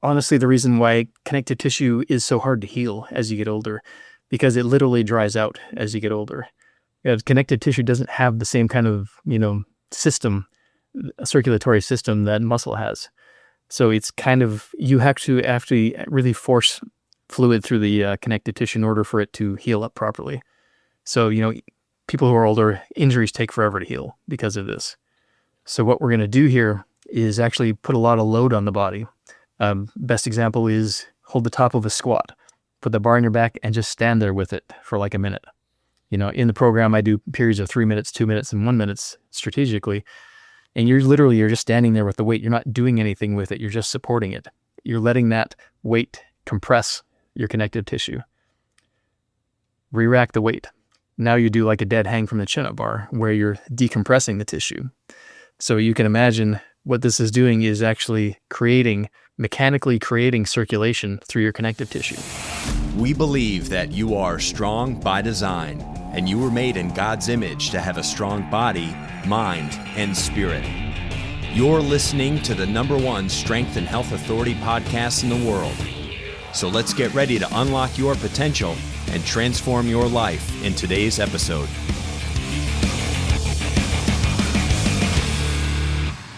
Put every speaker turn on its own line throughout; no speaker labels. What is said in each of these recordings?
honestly the reason why connective tissue is so hard to heal as you get older, because it literally dries out as you get older. Connective tissue doesn't have the same kind of, system, a circulatory system that muscle has. So it's kind of, you have to really force fluid through the connective tissue in order for it to heal up properly. So, people who are older, injuries take forever to heal because of this. So what we're going to do here is actually put a lot of load on the body. Best example is hold the top of a squat, put the bar on your back and just stand there with it for like a minute. In the program, I do periods of 3 minutes, 2 minutes, and 1 minute strategically. And you're just standing there with the weight. You're not doing anything with it. You're just supporting it. You're letting that weight compress your connective tissue. Re-rack the weight. Now you do like a dead hang from the chin-up bar where you're decompressing the tissue. So you can imagine what this is doing is actually mechanically creating circulation through your connective tissue.
We believe that you are strong by design, and you were made in God's image to have a strong body, mind, and spirit. You're listening to the #1 strength and health authority podcast in the world. So let's get ready to unlock your potential and transform your life in today's episode.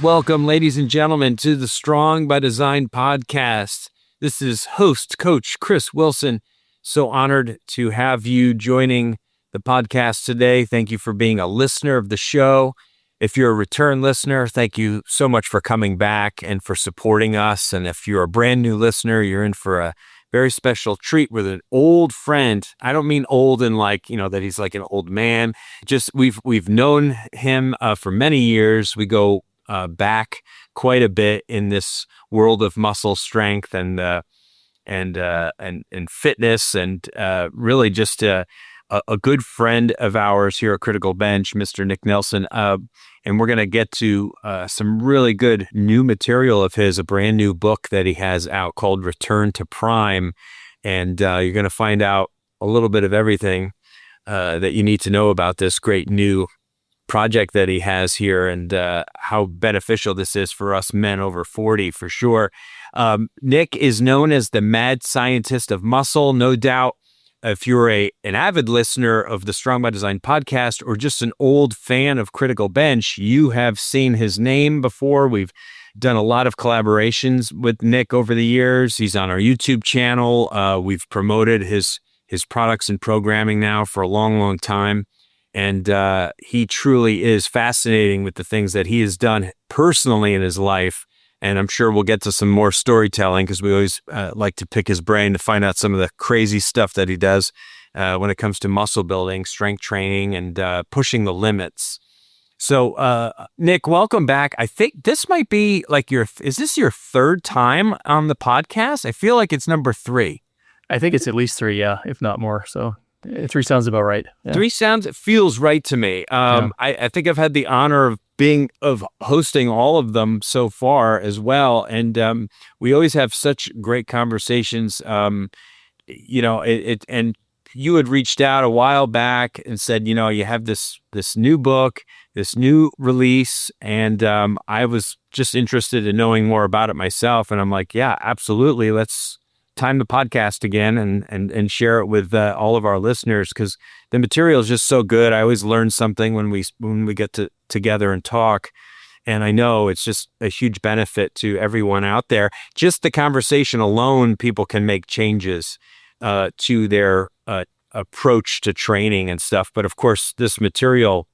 Welcome, ladies and gentlemen, to the Strong by Design podcast. This is host, Coach Chris Wilson. So honored to have you joining the podcast today. Thank you for being a listener of the show. If you're a return listener, thank you so much for coming back and for supporting us. And if you're a brand new listener, you're in for a very special treat with an old friend. I don't mean old in that he's like an old man. Just we've known him for many years. We go back quite a bit in this world of muscle strength and fitness, and really just a good friend of ours here at Critical Bench, Mr. Nick Nilsson. And we're going to get to some really good new material of his, a brand new book that he has out called Return to Prime. And you're going to find out a little bit of everything that you need to know about this great new project that he has here, and how beneficial this is for us men over 40 for sure. Nick is known as the mad scientist of muscle. No doubt, if you're an avid listener of the Strong by Design podcast or just an old fan of Critical Bench, you have seen his name before. We've done a lot of collaborations with Nick over the years. He's on our YouTube channel. We've promoted his products and programming now for a long, long time. And he truly is fascinating with the things that he has done personally in his life. And I'm sure we'll get to some more storytelling, because we always like to pick his brain to find out some of the crazy stuff that he does when it comes to muscle building, strength training, and pushing the limits. So, Nick, welcome back. I think this might be like is this your third time on the podcast? I feel like it's number 3.
I think it's at least 3, yeah, if not more. So 3 sounds about right. Yeah.
3 it feels right to me. I think I've had the honor of hosting all of them so far as well. And we always have such great conversations. And you had reached out a while back and said, you have this new book, this new release. And I was just interested in knowing more about it myself. And I'm like, yeah, absolutely. Let's time the podcast again and share it with all of our listeners, because the material is just so good. I always learn something when we get together and talk, and I know it's just a huge benefit to everyone out there. Just the conversation alone, people can make changes to their approach to training and stuff. But of course, this material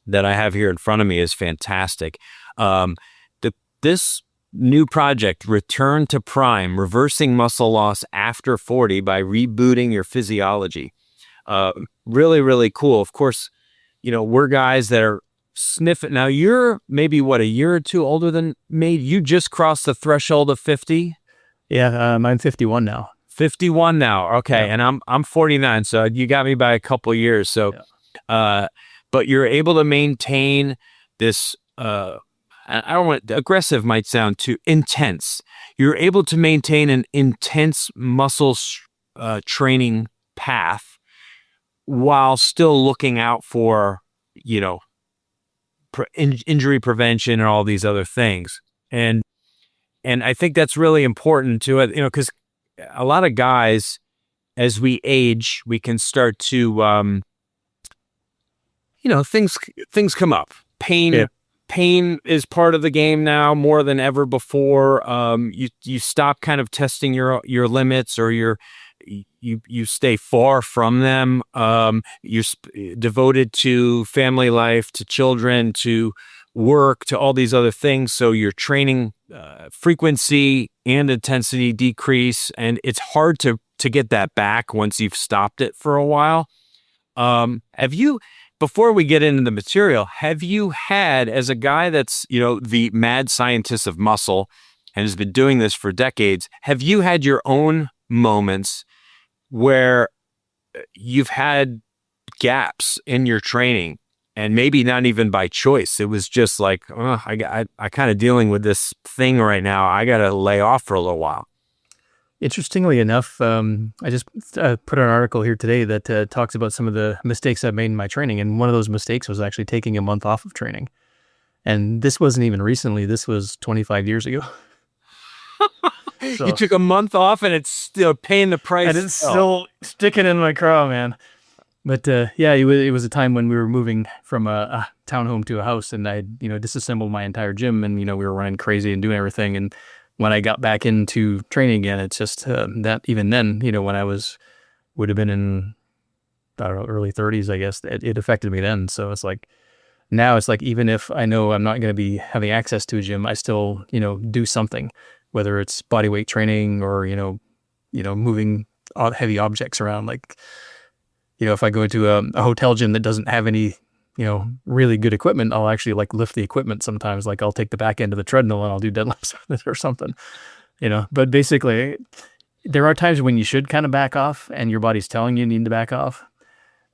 that I have here in front of me is fantastic. This new project, Return to Prime, Reversing Muscle Loss After 40 by Rebooting Your Physiology. Really, really cool. Of course, we're guys that are sniffing. Now, you're maybe, a year or 2 older than me? You just crossed the threshold of 50?
Yeah, I'm 51 now.
51 now. Okay. Yeah. And I'm 49. So you got me by a couple of years. So, yeah. But you're able to maintain this, I don't want, aggressive might sound too intense. You're able to maintain an intense muscle training path while still looking out for, injury prevention and all these other things. And And I think that's really important to it, because a lot of guys, as we age, we can start to, things come up. Pain is part of the game now more than ever before. You stop kind of testing your limits, or you stay far from them. You're devoted to family life, to children, to work, to all these other things. So your training frequency and intensity decrease, and it's hard to get that back once you've stopped it for a while. Before we get into the material, have you had, as a guy that's, the mad scientist of muscle and has been doing this for decades, have you had your own moments where you've had gaps in your training, and maybe not even by choice? It was just like, I kind of dealing with this thing right now. I got to lay off for a little while.
Interestingly enough, I just put an article here today that talks about some of the mistakes I've made in my training. And one of those mistakes was actually taking a month off of training. And this wasn't even recently. This was 25 years ago.
You took a month off, and it's still paying the price.
And it's still sticking in my craw, man. But it was a time when we were moving from a townhome to a house, and I disassembled my entire gym, and we were running crazy and doing everything. And when I got back into training again, it's just that even then, when I would have been in, I don't know, early 30s, I guess, it affected me then. So it's like, now it's like, even if I know I'm not going to be having access to a gym, I still, do something, whether it's body weight training or, moving heavy objects around. Like, if I go to a hotel gym that doesn't have any, really good equipment, I'll actually lift the equipment sometimes. Like, I'll take the back end of the treadmill and I'll do deadlifts with it or something, But basically, there are times when you should kind of back off, and your body's telling you need to back off.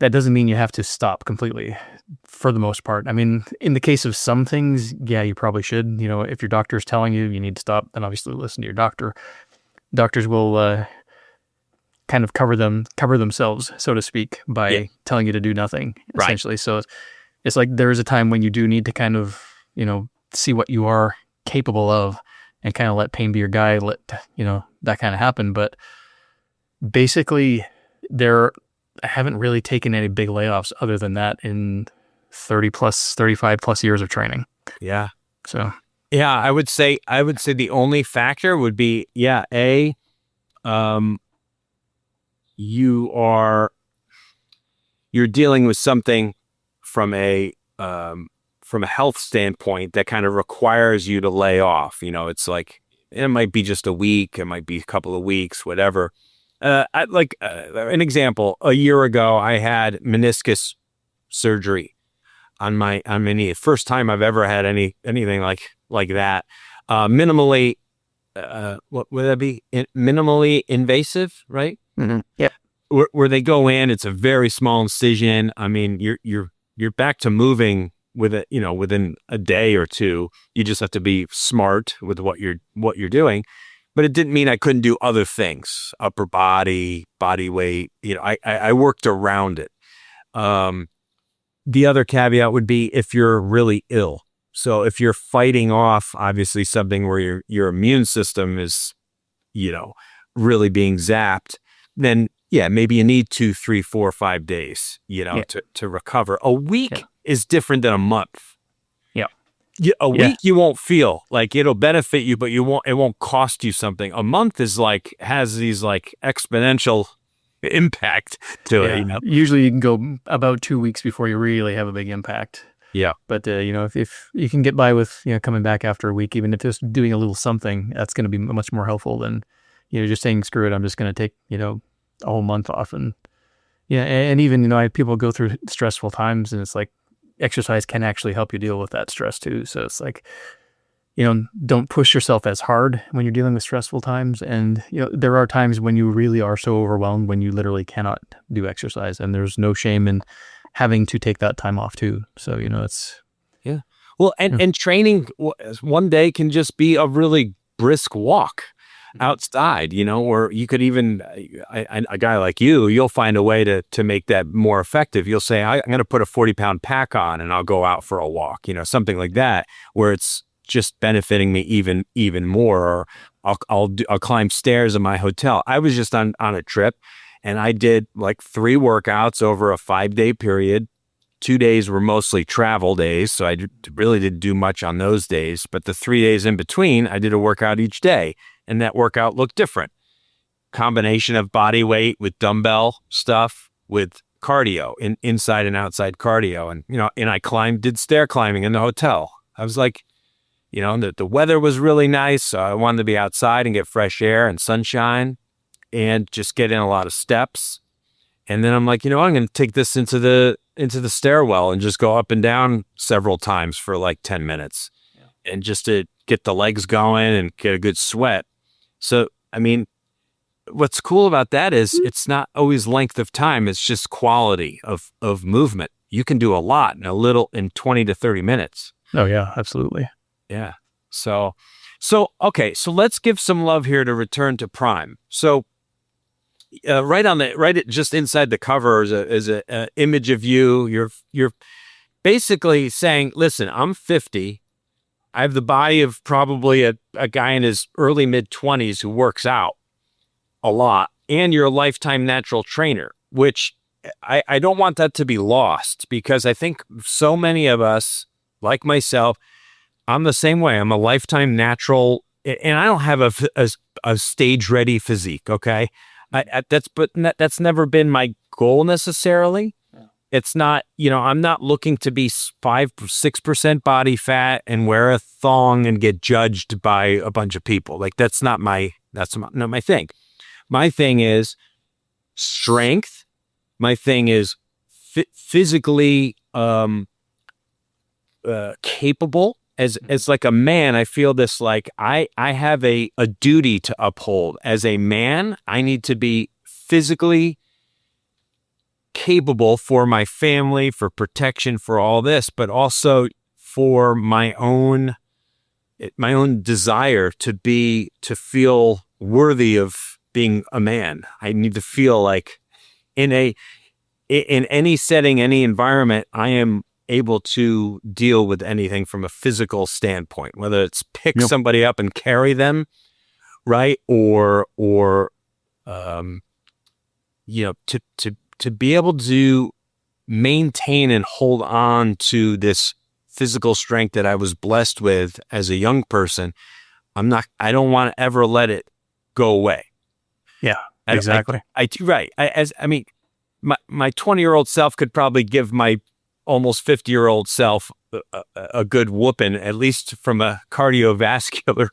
That doesn't mean you have to stop completely, for the most part. I mean, in the case of some things, yeah, you probably should. If your doctor's telling you need to stop, then obviously listen to your doctor. Doctors will kind of cover themselves, so to speak, by telling you to do nothing, essentially. Right. So it's like, there is a time when you do need to kind of, see what you are capable of, and kind of let pain be your guide, let, that kind of happen. But basically, I haven't really taken any big layoffs other than that in 35 plus years of training. Yeah. So.
Yeah, I would say the only factor would be, you're dealing with something from a health standpoint that kind of requires you to lay off. It's like, it might be just a week, it might be a couple of weeks, whatever. An example, a year ago, I had meniscus surgery on my knee. First time I've ever had anything like that. Minimally, what would that be? Minimally invasive, right?
Mm-hmm. Yep.
Where they go in, it's a very small incision. I mean, you're back to moving with it, within a day or two. You just have to be smart with what you're doing. But it didn't mean I couldn't do other things, upper body weight. I worked around it. The other caveat would be if you're really ill. So if you're fighting off, obviously, something where your immune system is, really being zapped, then maybe you need 2, 3, 4, 5 days, to recover. A week is different than a month. A week you won't feel like it'll benefit you, but it won't cost you something. A month has these exponential impact to it.
Usually you can go about 2 weeks before you really have a big impact.
Yeah.
But if you can get by with coming back after a week, even if just doing a little something, that's going to be much more helpful than just saying, screw it, I'm just going to take a whole month off. And and even I have people go through stressful times, and it's like, exercise can actually help you deal with that stress too. So it's like, don't push yourself as hard when you're dealing with stressful times. And, there are times when you really are so overwhelmed when you literally cannot do exercise, and there's no shame in having to take that time off too. So, it's.
Yeah. Well, and training one day can just be a really brisk walk outside, or you could even, a guy like you'll find a way to make that more effective. You'll say, I'm going to put a 40-pound pack on and I'll go out for a walk, something like that, where it's just benefiting me even more. Or I'll climb stairs in my hotel. I was just on a trip, and I did like 3 workouts over a 5-day period. 2 days were mostly travel days, so I really didn't do much on those days. But the 3 days in between, I did a workout each day, and that workout looked different. Combination of body weight with dumbbell stuff with cardio, inside and outside cardio. And, and I did stair climbing in the hotel. I was like, the weather was really nice. So I wanted to be outside and get fresh air and sunshine and just get in a lot of steps. And then I'm like, I'm going to take this into the stairwell and just go up and down several times for like 10 minutes and just to get the legs going and get a good sweat. So, I mean, what's cool about that is it's not always length of time. It's just quality of movement. You can do a lot in 20 to 30 minutes.
Oh yeah, absolutely.
Yeah. So okay. So let's give some love here to return to Prime. So just inside the cover is a image of you. You're basically saying, listen, I'm 50. I have the body of probably a guy in his early mid-20s who works out a lot, and you're a lifetime natural trainer, which I don't want that to be lost, because I think so many of us, like myself, I'm the same way. I'm a lifetime natural, and I don't have a stage-ready physique, okay? That's never been my goal necessarily. Yeah. It's not, I'm not looking to be 5-6% body fat and wear a thong and get judged by a bunch of people. Like that's not my thing. My thing is strength. My thing is physically capable. As like a man, I feel this like I have a duty to uphold. As a man, I need to be physically capable for my family, for protection, for all this, but also for my own desire to feel worthy of being a man. I need to feel like in any setting, any environment, I am able to deal with anything from a physical standpoint, whether it's pick somebody up and carry them, right? Or to be able to maintain and hold on to this physical strength that I was blessed with as a young person. I don't want to ever let it go away.
Yeah, exactly.
My 20-year-old self could probably give my almost 50-year-old self a good whooping, at least from a cardiovascular,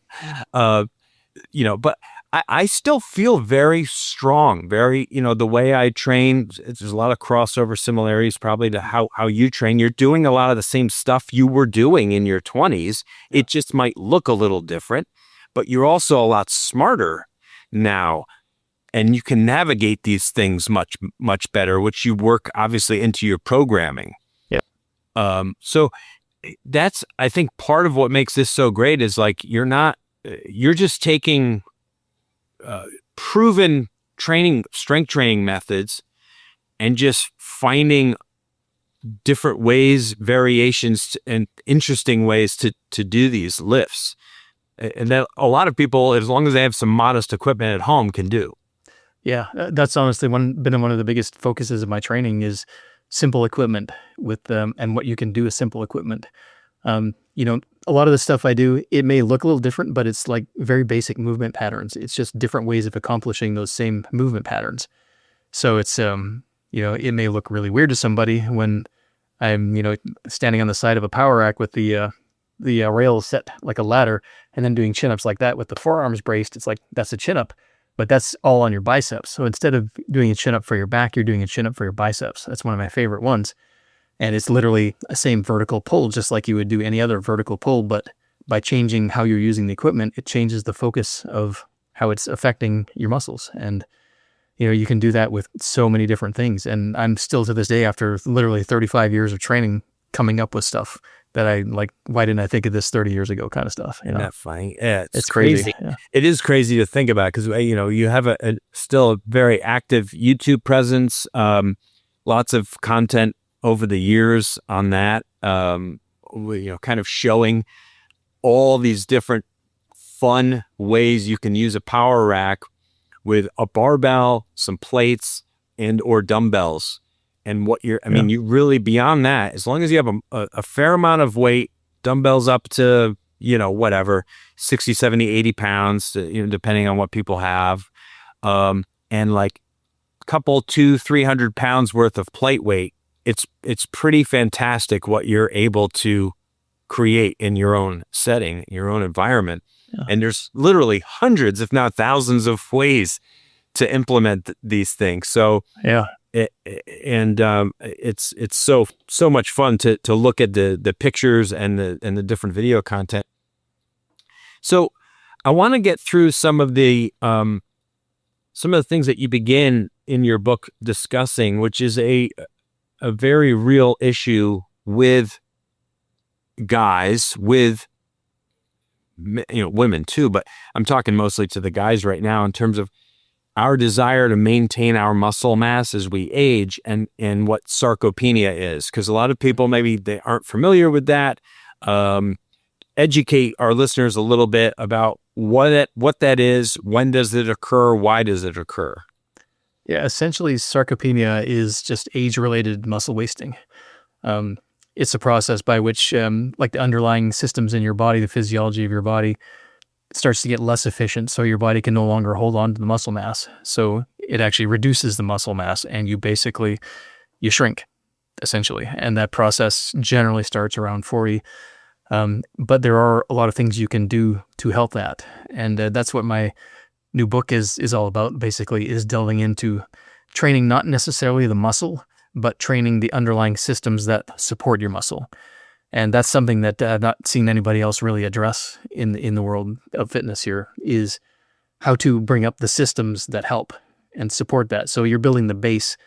but I still feel very strong, very, the way I train, there's a lot of crossover similarities probably to how you train. You're doing a lot of the same stuff you were doing in your 20s. It just might look a little different, but you're also a lot smarter now. And you can navigate these things much, much better, which you work obviously into your programming. Yeah. So that's, I think, part of what makes this so great is like, you're just taking proven strength training methods and just finding different ways, variations, and interesting ways to do these lifts. And that a lot of people, as long as they have some modest equipment at home, can do.
Yeah, that's honestly been one of the biggest focuses of my training is simple equipment with and what you can do with simple equipment. A lot of the stuff I do, it may look a little different, but it's like very basic movement patterns. It's just different ways of accomplishing those same movement patterns. So it's it may look really weird to somebody when I'm standing on the side of a power rack with the rail set like a ladder and then doing chin-ups like that with the forearms braced. It's like that's a chin-up. But that's all on your biceps. So instead of doing a chin-up for your back, you're doing a chin-up for your biceps. That's one of my favorite ones. And it's literally the same vertical pull, just like you would do any other vertical pull. But by changing how you're using the equipment, it changes the focus of how it's affecting your muscles. And, you can do that with so many different things. And I'm still to this day, after literally 35 years of training, coming up with stuff that I like, why didn't I think of this 30 years ago kind of stuff?
Isn't that funny? Yeah,
it's crazy. Yeah.
It is crazy to think about because, you have still a very active YouTube presence, lots of content over the years on that, kind of showing all these different fun ways you can use a power rack with a barbell, some plates, and or dumbbells. And what you're, I mean, you really, beyond that, as long as you have a fair amount of weight, dumbbells up to, whatever, 60, 70, 80 pounds, depending on what people have. And like a couple, 200-300 pounds worth of plate weight, it's pretty fantastic what you're able to create in your own setting, your own environment. Yeah. And there's literally hundreds, if not thousands, of ways to implement these things. So it's so much fun to look at the pictures and the different video content. So I want to get through some of the things that you begin in your book discussing, which is a very real issue with guys, with women too, but I'm talking mostly to the guys right now in terms of our desire to maintain our muscle mass as we age, and what sarcopenia is, because a lot of people, maybe they aren't familiar with that. Educate our listeners a little bit about what that is, when does it occur, why does it occur?
Yeah, essentially sarcopenia is just age-related muscle wasting. It's a process by which, like the underlying systems in your body, the physiology of your body, starts to get less efficient, so your body can no longer hold on to the muscle mass. So it actually reduces the muscle mass, and you shrink, essentially. And that process generally starts around 40. But there are a lot of things you can do to help that. And that's what my new book is all about, basically, is delving into training not necessarily the muscle, but training the underlying systems that support your muscle. And that's something that I've not seen anybody else really address in the world of fitness here, is how to bring up the systems that help and support that. So you're building the base,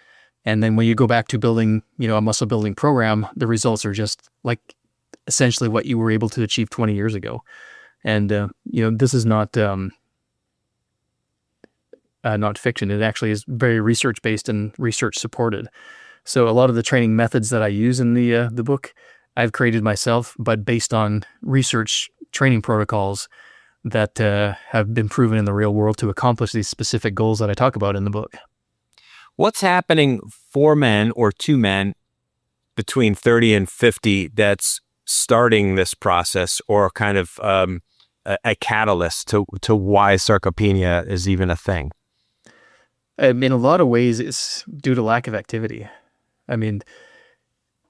and then when you go back to building, a muscle building program, the results are just like essentially what you were able to achieve 20 years ago. And this is not fiction. It actually is very research based and research supported. So a lot of the training methods that I use in the book, I've created myself, but based on research training protocols that have been proven in the real world to accomplish these specific goals that I talk about in the book.
What's happening for men or to men between 30 and 50 that's starting this process, or kind of a catalyst to why sarcopenia is even a thing?
In a lot of ways, it's due to lack of activity. I mean,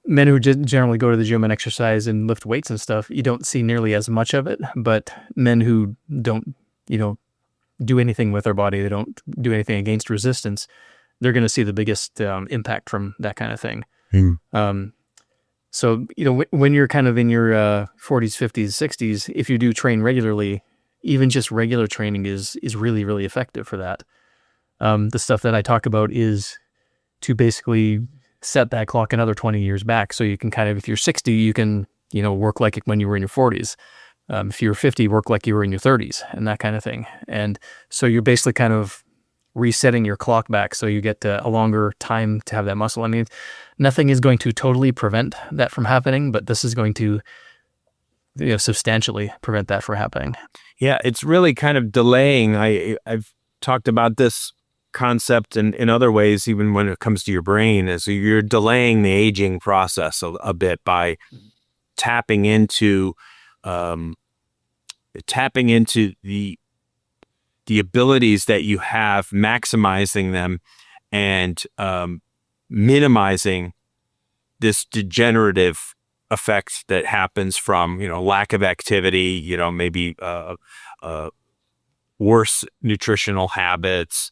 men who generally go to the gym and exercise and lift weights and stuff, you don't see nearly as much of it. But men who don't, do anything with their body, they don't do anything against resistance, they're going to see the biggest impact from that kind of thing. So, when you're kind of in your 40s, 50s, 60s, if you do train regularly, even just regular training is really, really effective for that. The stuff that I talk about is to basically set that clock another 20 years back. So you can kind of, if you're 60, you can, work like it when you were in your 40s. If you're 50, work like you were in your 30s and that kind of thing. And so you're basically kind of resetting your clock back so you get a longer time to have that muscle. I mean, nothing is going to totally prevent that from happening, but this is going to substantially prevent that from happening.
Yeah, it's really kind of delaying. I've talked about this concept in other ways, even when it comes to your brain, is you're delaying the aging process a bit by tapping into the abilities that you have, maximizing them, and minimizing this degenerative effect that happens from lack of activity, maybe worse nutritional habits.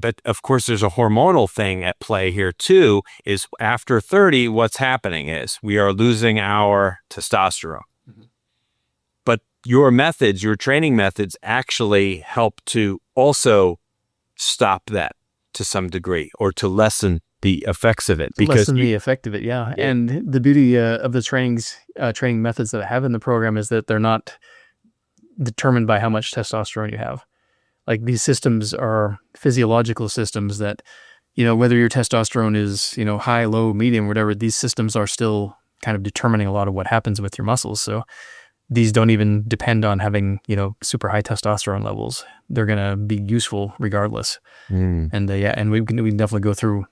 But of course, there's a hormonal thing at play here too, is after 30, what's happening is we are losing our testosterone. Mm-hmm. But your training methods actually help to also stop that to some degree, or to lessen the effects of it.
The effect of it, yeah. And the beauty of the training methods that I have in the program is that they're not determined by how much testosterone you have. Like, these systems are physiological systems that, whether your testosterone is, high, low, medium, whatever, these systems are still kind of determining a lot of what happens with your muscles. So these don't even depend on having, super high testosterone levels. They're going to be useful regardless. And and we can definitely go through,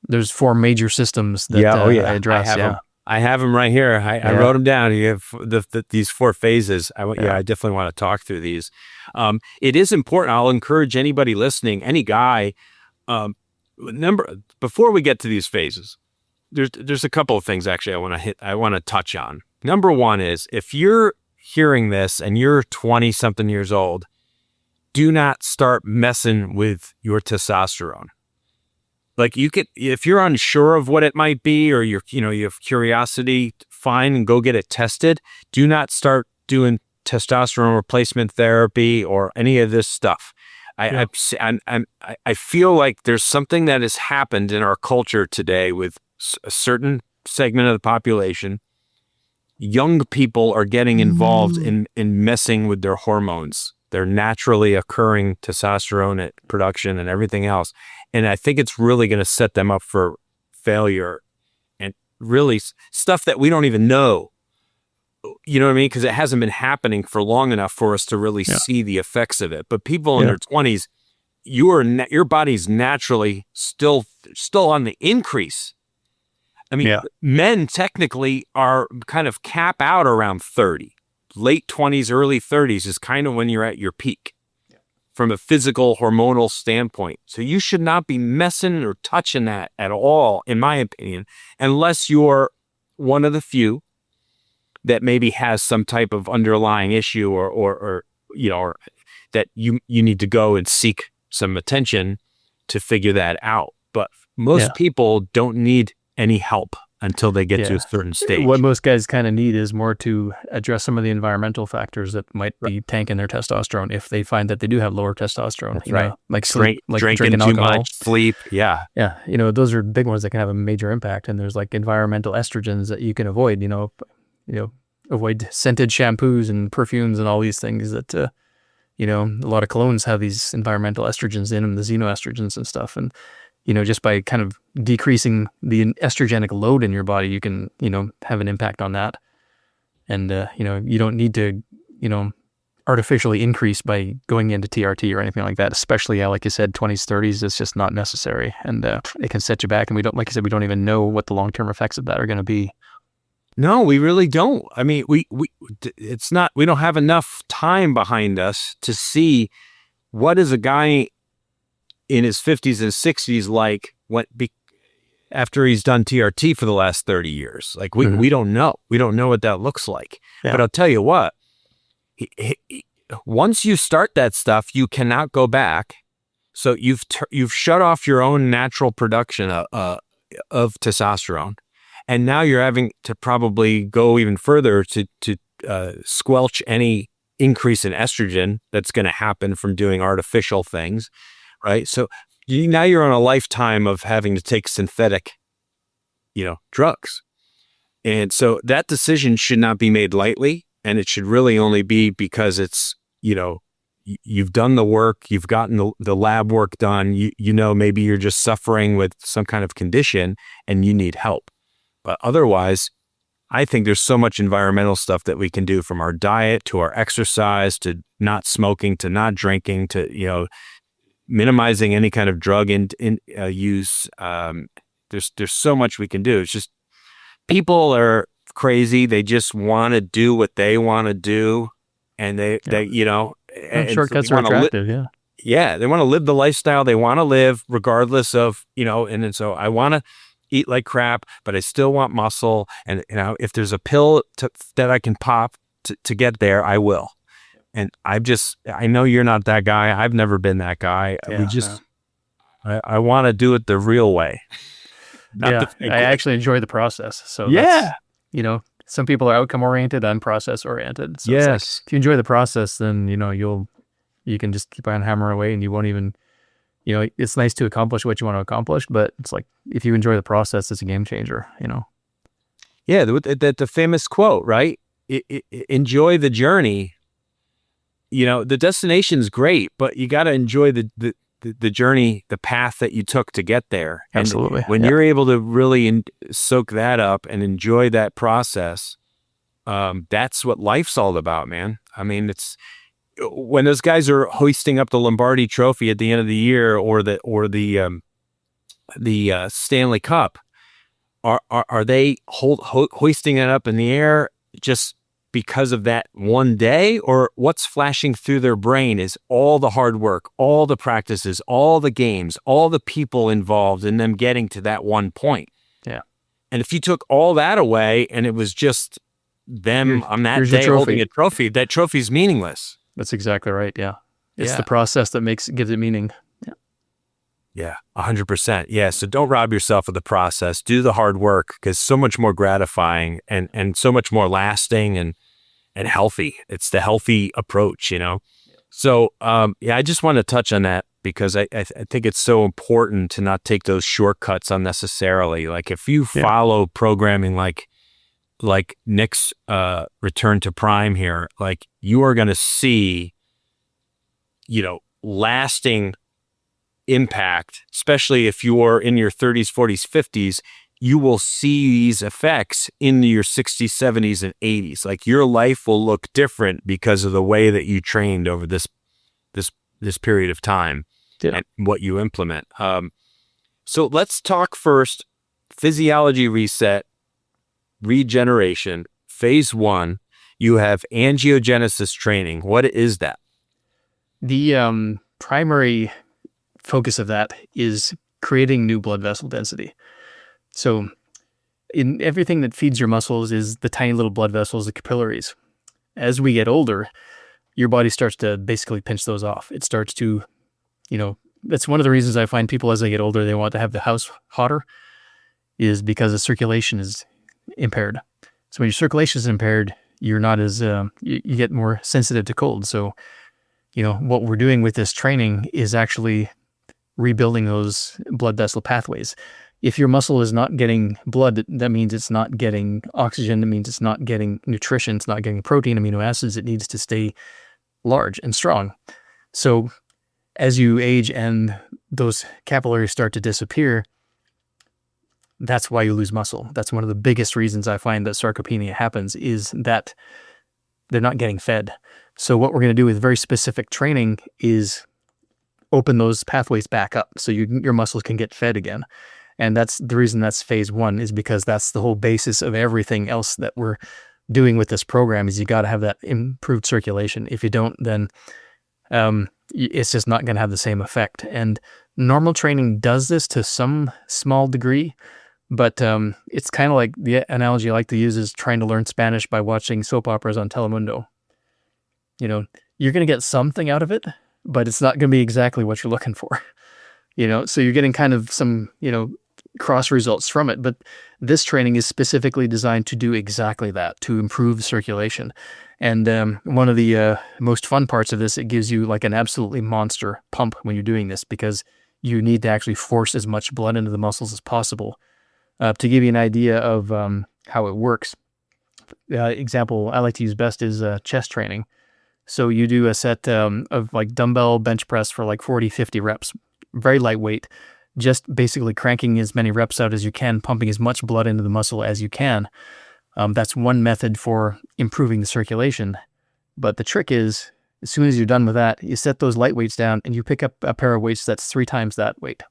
there's 4 major systems that I address.
I have them right here. I wrote them down. You have these 4 phases. I definitely want to talk through these. It is important. I'll encourage anybody listening, any guy, before we get to these phases, there's a couple of things actually I want to touch on. Number 1 is, if you're hearing this and you're 20 something years old, do not start messing with your testosterone. Like, if you're unsure of what it might be, or you have curiosity, fine, and go get it tested. Do not start doing testosterone replacement therapy or any of this stuff. I feel like there's something that has happened in our culture today with a certain segment of the population. Young people are getting involved in messing with their hormones, their naturally occurring testosterone production and everything else. And I think it's really going to set them up for failure, and really stuff that we don't even know. You know what I mean? Because it hasn't been happening for long enough for us to really see the effects of it. But people in their 20s, your body's naturally still on the increase. I mean, men technically are kind of cap out around 30. Late 20s, early 30s is kind of when you're at your peak from a physical hormonal standpoint. So you should not be messing or touching that at all, in my opinion, unless you're one of the few that maybe has some type of underlying issue or that you need to go and seek some attention to figure that out. But most people don't need any help until they get to a certain stage.
What most guys kind of need is more to address some of the environmental factors that might be tanking their testosterone if they find that they do have lower testosterone.
That's right.
Like sleep,
drinking too
alcohol.
much, sleep. Yeah.
Yeah. Those are big ones that can have a major impact. And there's like environmental estrogens that you can avoid, avoid scented shampoos and perfumes and all these things that, a lot of colognes have these environmental estrogens in them, the xenoestrogens and stuff. And, just by kind of decreasing the estrogenic load in your body, you can, have an impact on that. And, you don't need to, artificially increase by going into TRT or anything like that, especially, like you said, 20s, 30s, it's just not necessary. And it can set you back. And we don't, like I said, we don't even know what the long-term effects of that are going to be.
No, we really don't. I mean, we don't have enough time behind us to see what is a guy in his 50s and 60s like after he's done TRT for the last 30 years. Like we don't know. We don't know what that looks like. Yeah. But I'll tell you what, once you start that stuff, you cannot go back. So you've shut off your own natural production of testosterone. And now you're having to probably go even further to squelch any increase in estrogen that's going to happen from doing artificial things, right? So now you're on a lifetime of having to take synthetic, drugs. And so that decision should not be made lightly. And it should really only be because it's, you've done the work, you've gotten the lab work done, maybe you're just suffering with some kind of condition and you need help. But otherwise, I think there's so much environmental stuff that we can do, from our diet to our exercise to not smoking to not drinking to, minimizing any kind of drug use. There's so much we can do. It's just people are crazy. They just want to do what they want to do. And they
shortcuts are attractive.
Yeah. They want to live the lifestyle they want to live regardless of, and so I want to eat like crap, but I still want muscle. And, if there's a pill that I can pop to get there, I will. And I know you're not that guy. I've never been that guy. I want to do it the real way.
I actually enjoy the process. So some people are outcome oriented, I'm process oriented. So
yes.
If you enjoy the process, then, you can just keep on hammering away and you won't even, it's nice to accomplish what you want to accomplish, but it's like, if you enjoy the process, it's a game changer,
Yeah. The famous quote, right? Enjoy the journey. The destination's great, but you got to enjoy the journey, the path that you took to get there. And
absolutely.
when you're able to really soak that up and enjoy that process, that's what life's all about, man. I mean, it's when those guys are hoisting up the Lombardi Trophy at the end of the year, or the Stanley Cup. Are they hoisting it up in the air just because of that one day, or what's flashing through their brain is all the hard work, all the practices, all the games, all the people involved in them getting to that one point.
Yeah.
And if you took all that away and it was just them on that day holding a trophy, that trophy's meaningless.
That's exactly right. Yeah. It's the process that gives it meaning.
Yeah, 100%. Yeah, so don't rob yourself of the process. Do the hard work, because so much more gratifying and so much more lasting and healthy. It's the healthy approach, you know? So, I just want to touch on that because I think it's so important to not take those shortcuts unnecessarily. Like if you follow programming like Nick's return to prime here, like you are going to see, lasting impact, especially if you're in your 30s, 40s, 50s, you will see these effects in your 60s, 70s, and 80s. Like your life will look different because of the way that you trained over this period of time and what you implement. So let's talk first, physiology reset, regeneration, phase 1. You have angiogenesis training. What is that?
The primary focus of that is creating new blood vessel density. So in everything that feeds your muscles is the tiny little blood vessels, the capillaries. As we get older, your body starts to basically pinch those off. It starts to, that's one of the reasons I find people as they get older, they want to have the house hotter, is because the circulation is impaired. So when your circulation is impaired, you're not as, you get more sensitive to cold. So, what we're doing with this training is actually rebuilding those blood vessel pathways. If your muscle is not getting blood, that means it's not getting oxygen. That means it's not getting nutrition. It's not getting protein, amino acids. It needs to stay large and strong. So as you age and those capillaries start to disappear, that's why you lose muscle. That's one of the biggest reasons I find that sarcopenia happens, is that they're not getting fed. So what we're going to do with very specific training is open those pathways back up so your muscles can get fed again. And that's the reason that's phase 1, is because that's the whole basis of everything else that we're doing with this program, is you got to have that improved circulation. If you don't, then it's just not going to have the same effect. And normal training does this to some small degree, but it's kind of like, the analogy I like to use is trying to learn Spanish by watching soap operas on Telemundo. You're going to get something out of it, but it's not going to be exactly what you're looking for, so you're getting kind of some, cross results from it. But this training is specifically designed to do exactly that, to improve circulation. And one of the most fun parts of this, it gives you like an absolutely monster pump when you're doing this, because you need to actually force as much blood into the muscles as possible. To give you an idea of how it works, example I like to use best is chest training. So you do a set of like dumbbell bench press for like 40, 50 reps, very lightweight, just basically cranking as many reps out as you can, pumping as much blood into the muscle as you can. That's one method for improving the circulation. But the trick is, as soon as you're done with that, you set those light weights down and you pick up a pair of weights that's 3 times that weight.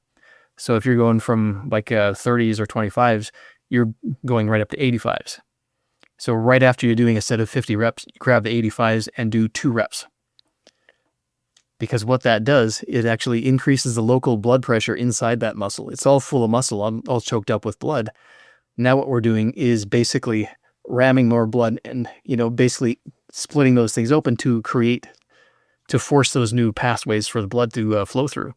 So if you're going from like 30s or 25s, you're going right up to 85s. So right after you're doing a set of 50 reps, you grab the 85s and do 2 reps. Because what that does, it actually increases the local blood pressure inside that muscle. It's all full of muscle, all choked up with blood. Now what we're doing is basically ramming more blood and, basically splitting those things open to force those new pathways for the blood to flow through.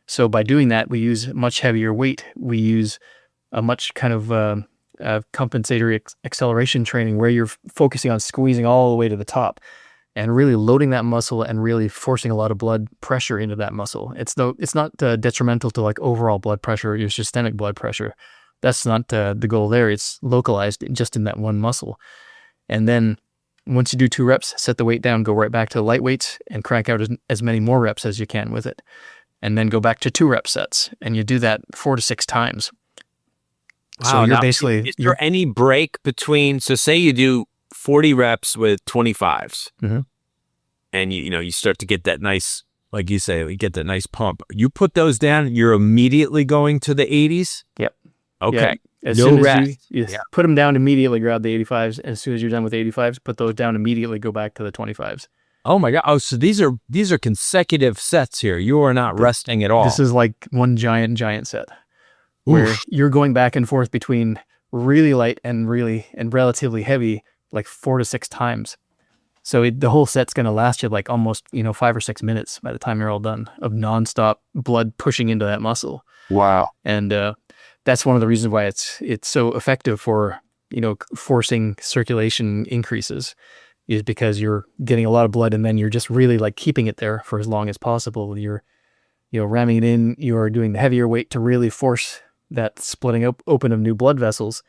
So by doing that, we use much heavier weight. We use a much kind of compensatory acceleration training where you're focusing on squeezing all the way to the top and really loading that muscle and really forcing a lot of blood pressure into that muscle. It's not detrimental to like overall blood pressure, your systemic blood pressure. That's not the goal there. It's localized just in that one muscle. And then once you do 2 reps, set the weight down, go right back to light weights and crank out as many more reps as you can with it. And then go back to 2 rep sets. And you do that 4 to 6 times.
Wow. So you're basically... Is there any break between, so say you do 40 reps with 25s.
Mm-hmm.
And you start to get that nice, like you say, you get that nice pump. You put those down, you're immediately going to the 80s?
Yep.
Okay.
Yeah. As
No
soon as
rest.
you put them down immediately, grab the 85s. And as soon as you're done with 85s, put those down immediately, go back to the 25s.
Oh my God. Oh, so these are consecutive sets here. You are not resting at all.
This is like one giant set where you're going back and forth between really light and relatively heavy, like 4 to 6 times. So the whole set's going to last you like almost, 5 or 6 minutes by the time you're all done of nonstop blood pushing into that muscle.
Wow.
And that's one of the reasons why it's so effective for, forcing circulation increases, is because you're getting a lot of blood and then you're just really like keeping it there for as long as possible. You're, ramming it in, you're doing the heavier weight to really force that splitting open of new blood vessels.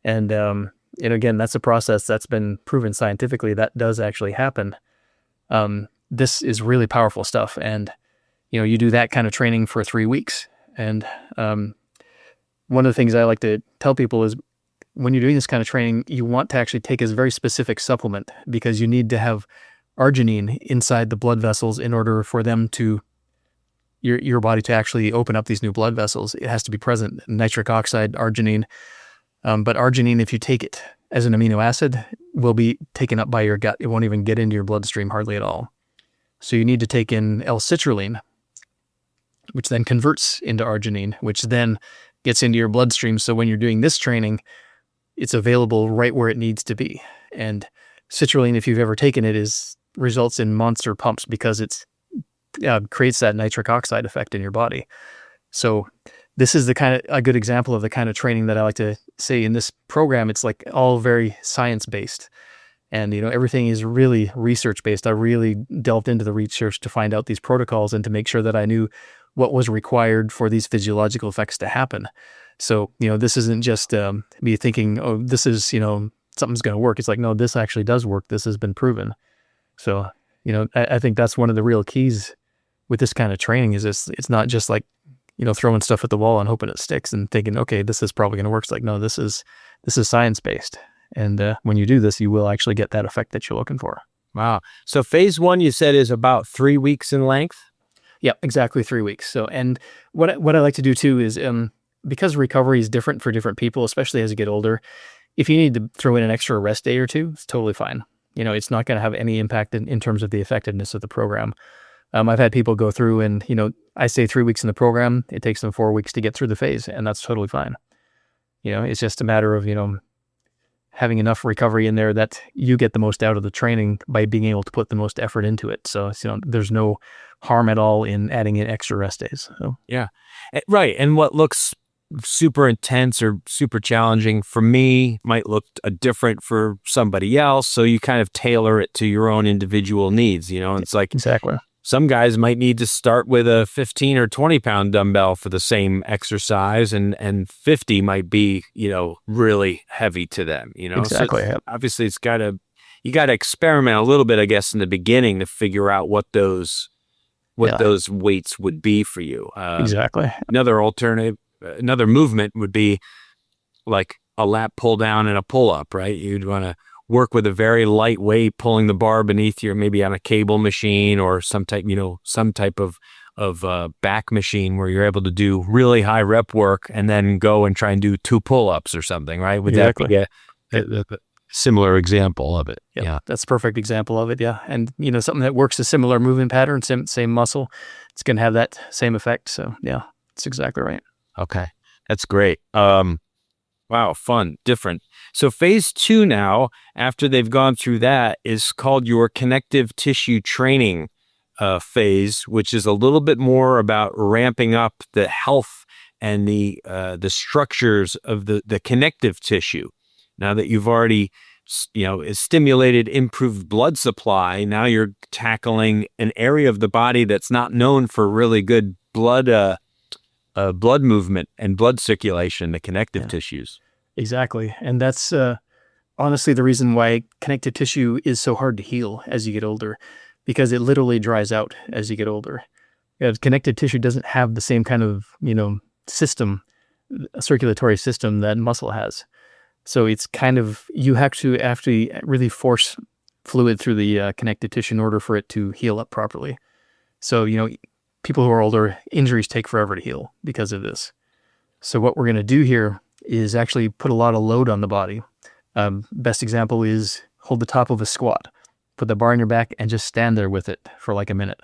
And again, that's a process that's been proven scientifically that does actually happen. This is really powerful stuff. And, you do that kind of training for 3 weeks. And one of the things I like to tell people is when you're doing this kind of training, you want to actually take a very specific supplement, because you need to have arginine inside the blood vessels in order for them to, your body to actually open up these new blood vessels. It has to be present, nitric oxide, arginine. But arginine, if you take it as an amino acid, will be taken up by your gut. It won't even get into your bloodstream hardly at all. So you need to take in L-citrulline, which then converts into arginine, which then gets into your bloodstream. So when you're doing this training, it's available right where it needs to be. And citrulline, if you've ever taken it, results in monster pumps because it's creates that nitric oxide effect in your body. So this is a good example of the kind of training that I like to say in this program. It's like all very science-based, and everything is really research-based. I really delved into the research to find out these protocols and to make sure that I knew what was required for these physiological effects to happen. So, this isn't just me thinking, oh, this is, something's going to work. It's like, no, this actually does work. This has been proven. So, I think that's one of the real keys with this kind of training is it's not just like, throwing stuff at the wall and hoping it sticks and thinking, okay, this is probably going to work. It's like, no, this is science-based. And when you do this, you will actually get that effect that you're looking for.
Wow. So phase 1, you said, is about 3 weeks in length?
Yeah, exactly 3 weeks. So, and what I like to do too is, because recovery is different for different people, especially as you get older, if you need to throw in an extra rest day or two, it's totally fine. It's not going to have any impact in terms of the effectiveness of the program. I've had people go through and, I say 3 weeks in the program, it takes them 4 weeks to get through the phase, and that's totally fine. It's just a matter of, having enough recovery in there that you get the most out of the training by being able to put the most effort into it. So, there's no harm at all in adding in extra rest days. So.
Yeah, right. And what looks super intense or super challenging for me might look different for somebody else. So you kind of tailor it to your own individual needs. It's like
exactly.
Some guys might need to start with a 15 or 20 pound dumbbell for the same exercise, and 50 might be, really heavy to them,
Exactly.
So obviously you got to experiment a little bit, I guess, in the beginning to figure out what those weights would be for you.
Exactly.
Another movement would be like a lat pull down and a pull up, right? You'd want to work with a very light weight, pulling the bar beneath you, maybe on a cable machine or some type of back machine where you're able to do really high rep work and then go and try and do 2 pull-ups or something, right? Would
exactly.
that be a similar example of it?
Yep. Yeah, that's a perfect example of it. Yeah, and something that works a similar movement pattern, same muscle, it's going to have that same effect. So yeah, that's exactly right.
Okay, that's great. Wow, fun, different. So phase 2 now, after they've gone through that, is called your Connective Tissue Training phase, which is a little bit more about ramping up the health and the structures of the connective tissue. Now that you've already stimulated improved blood supply, now you're tackling an area of the body that's not known for really good blood movement and blood circulation, the connective tissues.
Exactly. And that's honestly the reason why connective tissue is so hard to heal as you get older, because it literally dries out as you get older. Connective tissue doesn't have the same kind of, system, circulatory system that muscle has. So it's kind of, you have to actually really force fluid through the connective tissue in order for it to heal up properly. So, people who are older, injuries take forever to heal because of this. So what we're going to do here is actually put a lot of load on the body. Best example is hold the top of a squat, put the bar on your back, and just stand there with it for like a minute.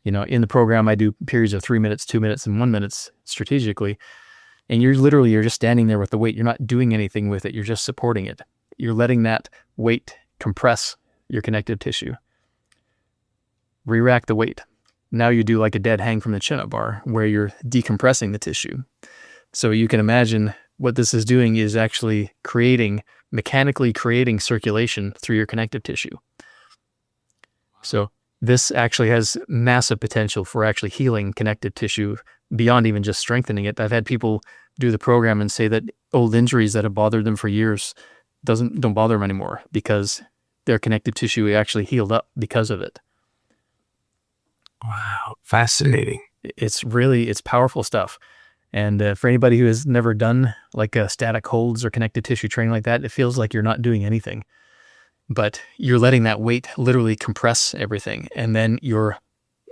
In the program, I do periods of 3 minutes, 2 minutes, and 1 minute strategically. And you're just standing there with the weight. You're not doing anything with it. You're just supporting it. You're letting that weight compress your connective tissue. Re-rack the weight. Now you do like a dead hang from the chin-up bar where you're decompressing the tissue. So you can imagine what this is doing is actually mechanically creating circulation through your connective tissue. So this actually has massive potential for actually healing connective tissue beyond even just strengthening it. I've had people do the program and say that old injuries that have bothered them for years don't bother them anymore because their connective tissue actually healed up because of it.
Wow, fascinating.
It's powerful stuff. And for anybody who has never done like static holds or connective tissue training like that, it feels like you're not doing anything. But you're letting that weight literally compress everything, and then you're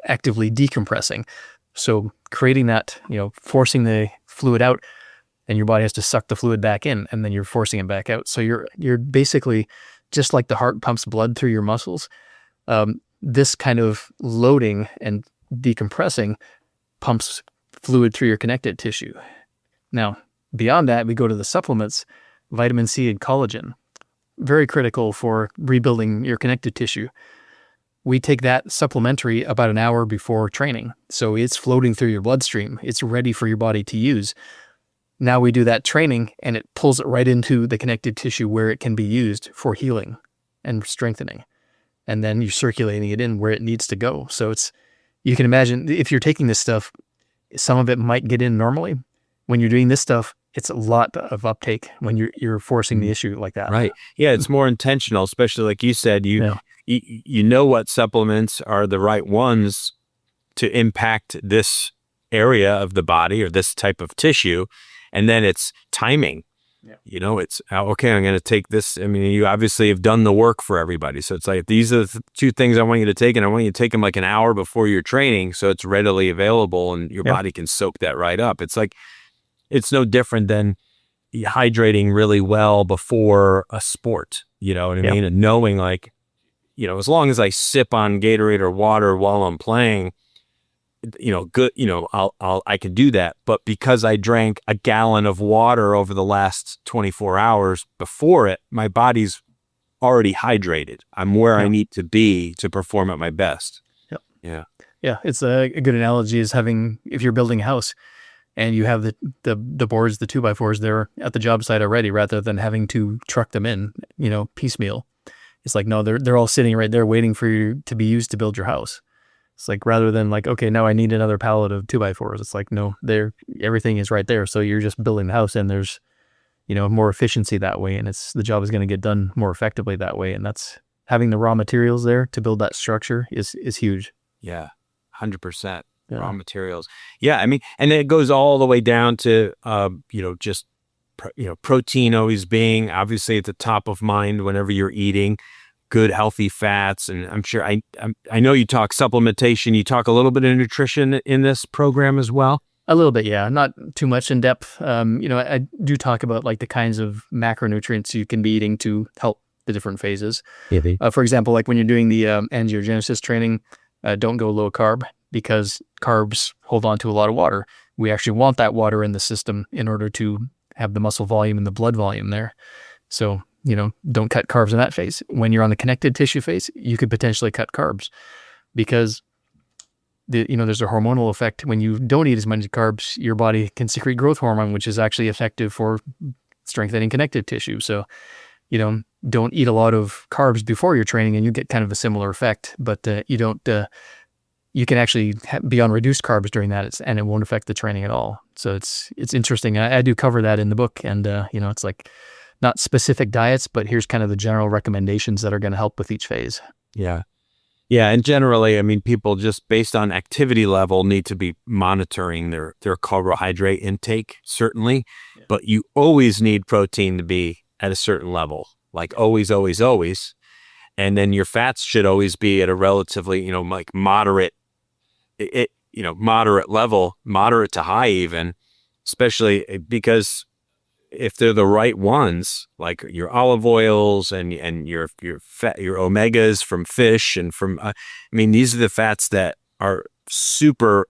actively decompressing. So creating that, forcing the fluid out, and your body has to suck the fluid back in, and then you're forcing it back out. So you're basically, just like the heart pumps blood through your muscles, this kind of loading and decompressing pumps fluid through your connective tissue. Now, beyond that, we go to the supplements, vitamin C and collagen. Very critical for rebuilding your connective tissue. We take that supplementary about an hour before training. So it's floating through your bloodstream. It's ready for your body to use. Now we do that training and it pulls it right into the connective tissue where it can be used for healing and strengthening. And then you're circulating it in where it needs to go. So you can imagine if you're taking this stuff, some of it might get in normally. When you're doing this stuff, it's a lot of uptake when you're forcing the issue like that.
Right. Yeah, it's more intentional, especially like you said, you know what supplements are the right ones to impact this area of the body or this type of tissue. And then it's timing. Yeah. It's okay, I'm going to take this. I mean, you obviously have done the work for everybody. So it's like, these are the two things I want you to take. And I want you to take them like an hour before your training. So it's readily available and your body can soak that right up. It's like, it's no different than hydrating really well before a sport, you know what I mean? And knowing like, as long as I sip on Gatorade or water while I'm playing, good, I can do that. But because I drank a gallon of water over the last 24 hours before it, my body's already hydrated. I'm where I need to be to perform at my best.
Yep.
Yeah.
Yeah. It's a good analogy is if you're building a house, and you have the boards, the 2x4s there at the job site already, rather than having to truck them in, piecemeal. It's like, no, they're all sitting right there waiting for you to be used to build your house. It's like, rather than like, okay, now I need another pallet of 2x4s. It's like, no, everything is right there. So you're just building the house, and there's, more efficiency that way. And the job is going to get done more effectively that way. And that's having the raw materials there to build that structure is huge.
Yeah. 100%. Raw materials. Yeah. I mean, and it goes all the way down to, protein always being obviously at the top of mind whenever you're eating good, healthy fats. And I'm sure I know you talk supplementation, you talk a little bit of nutrition in this program as well.
A little bit. Yeah. Not too much in depth. I do talk about like the kinds of macronutrients you can be eating to help the different phases. For example, like when you're doing the angiogenesis training, don't go low carb, because carbs hold on to a lot of water. We actually want that water in the system in order to have the muscle volume and the blood volume there. So, don't cut carbs in that phase. When you're on the connected tissue phase, you could potentially cut carbs because there's a hormonal effect. When you don't eat as many carbs, your body can secrete growth hormone, which is actually effective for strengthening connective tissue. So, don't eat a lot of carbs before your training and you get kind of a similar effect, but you can actually be on reduced carbs during that, and it won't affect the training at all. So it's interesting. I do cover that in the book, and it's like not specific diets, but here's kind of the general recommendations that are going to help with each phase.
Yeah. Yeah. And generally, I mean, people just based on activity level need to be monitoring their carbohydrate intake, certainly, but you always need protein to be at a certain level, like always, always, always. And then your fats should always be at a relatively, like moderate, moderate level, moderate to high even, especially because if they're the right ones, like your olive oils and your fat, your omegas from fish and from, these are the fats that are super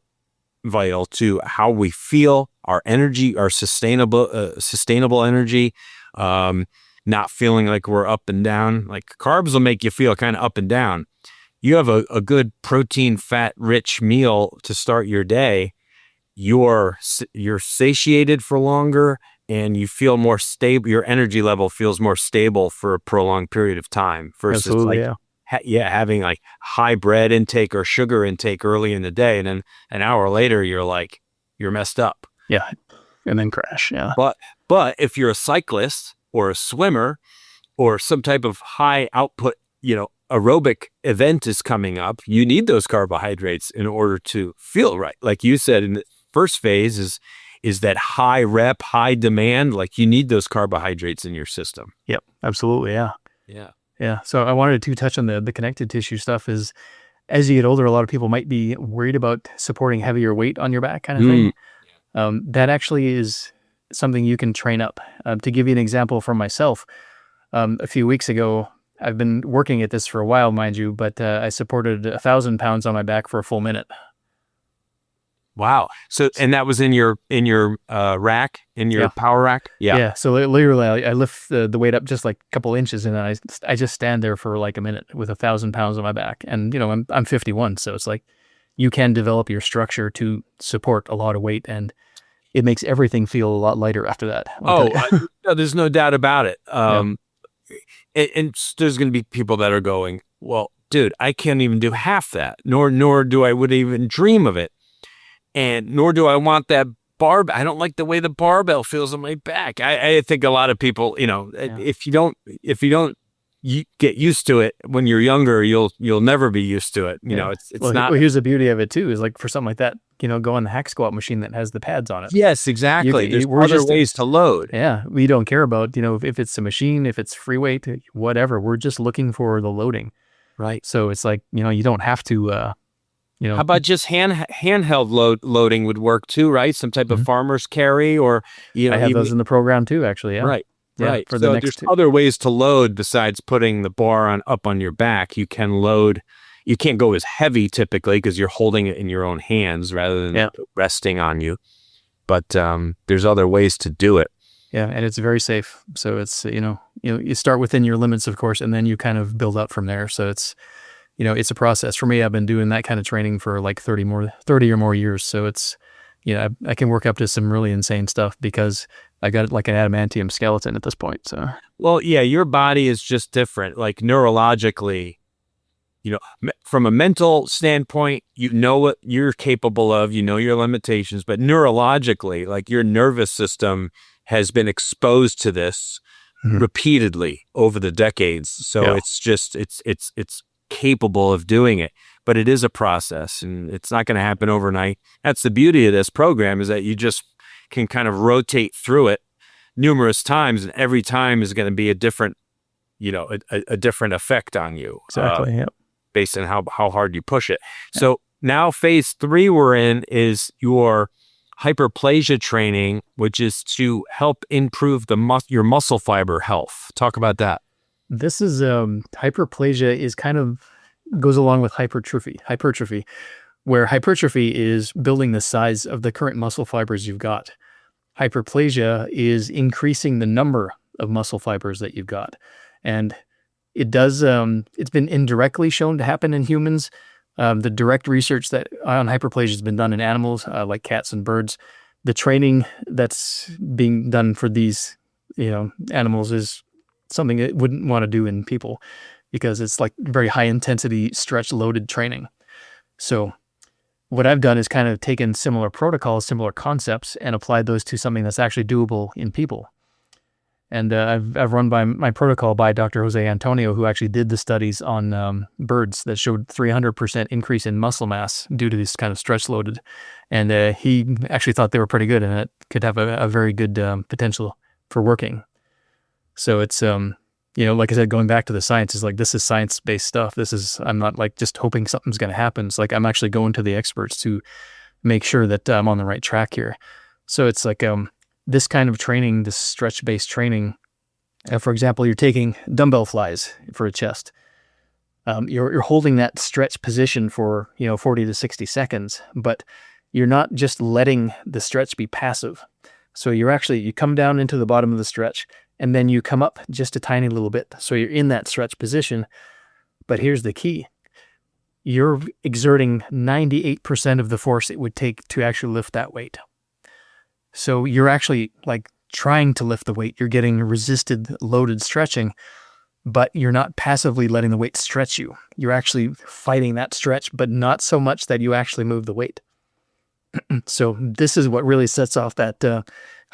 vital to how we feel, our energy, our sustainable energy, not feeling like we're up and down. Like carbs will make you feel kind of up and down. You have a good protein, fat rich meal to start your day. You're satiated for longer and you feel more stable. Your energy level feels more stable for a prolonged period of time versus
Absolutely,
having like high bread intake or sugar intake early in the day. And then an hour later, you're messed up.
Yeah. And then crash. Yeah.
But if you're a cyclist or a swimmer or some type of high output, aerobic event is coming up, you need those carbohydrates in order to feel right. Like you said, in the first phase is that high rep, high demand, like you need those carbohydrates in your system.
Yep. Absolutely. Yeah.
Yeah.
Yeah. So I wanted to touch on the connective tissue stuff is as you get older, a lot of people might be worried about supporting heavier weight on your back kind of thing. That actually is something you can train up. To give you an example from myself, a few weeks ago, I've been working at this for a while, mind you, but I supported 1,000 pounds on my back for a full minute.
Wow. So, and that was in your rack, in your power rack? Yeah.
Yeah. So literally I lift the weight up just like a couple inches and I just stand there for like a minute with 1,000 pounds on my back. And, I'm 51. So it's like you can develop your structure to support a lot of weight and it makes everything feel a lot lighter after that.
No, there's no doubt about it. And there's going to be people that are going, well, dude, I can't even do half that, nor do I would even dream of it. And nor do I want that barbell. I don't like the way the barbell feels on my back. I think a lot of people, if you don't get used to it when you're younger, you'll never be used to it. It's not.
Well, here's the beauty of it too, is like for something like that, go on the hack squat machine that has the pads on it.
Yes, exactly. There's other ways to load.
Yeah. We don't care about, if it's a machine, if it's free weight, whatever. We're just looking for the loading.
Right.
So it's like, you don't have to,
how about just handheld loading would work too, right? Some type of farmer's carry or,
I have those in the program too, actually. Yeah.
Right.
Yeah,
right.
For
so
the
there's other ways to load besides putting the bar up on your back. You can load. You can't go as heavy typically because you're holding it in your own hands rather than resting on you. But there's other ways to do it.
Yeah, and it's very safe. So it's you start within your limits, of course, and then you kind of build up from there. So it's it's a process. For me, I've been doing that kind of training for like 30 or more years. So it's I can work up to some really insane stuff because I got like an adamantium skeleton at this point. So
well, yeah, your body is just different. Like neurologically, from a mental standpoint, what you're capable of, your limitations, but neurologically, like your nervous system has been exposed to this repeatedly over the decades. So it's just, it's capable of doing it, but it is a process and it's not going to happen overnight. That's the beauty of this program is that you just can kind of rotate through it numerous times and every time is going to be a different, a different effect on you.
Exactly.
Based on how hard you push it. So now phase 3 we're in is your hyperplasia training, which is to help improve your muscle fiber health. Talk about that.
This is hyperplasia is kind of goes along with hypertrophy, where hypertrophy is building the size of the current muscle fibers you've got. Hyperplasia is increasing the number of muscle fibers that you've got. And it does, it's been indirectly shown to happen in humans. The direct research that on hyperplasia has been done in animals like cats and birds. The training that's being done for these, animals is something that wouldn't want to do in people because it's like very high intensity stretch loaded training. So what I've done is kind of taken similar protocols, similar concepts and applied those to something that's actually doable in people. And I've run by my protocol by Dr. Jose Antonio, who actually did the studies on birds that showed 300% increase in muscle mass due to this kind of stretch loaded. And he actually thought they were pretty good and it could have a very good potential for working. So it's, like I said, going back to the science is like, this is science-based stuff. I'm not like just hoping something's going to happen. It's like, I'm actually going to the experts to make sure that I'm on the right track here. So it's like, this kind of training, this stretch-based training, for example, you're taking dumbbell flies for a chest. You're holding that stretch position for, 40 to 60 seconds, but you're not just letting the stretch be passive. So you come down into the bottom of the stretch, and then you come up just a tiny little bit. So you're in that stretch position. But here's the key. You're exerting 98% of the force it would take to actually lift that weight. So you're actually like trying to lift the weight. You're getting resisted, loaded stretching, but you're not passively letting the weight stretch you. You're actually fighting that stretch, but not so much that you actually move the weight. So this is what really sets off that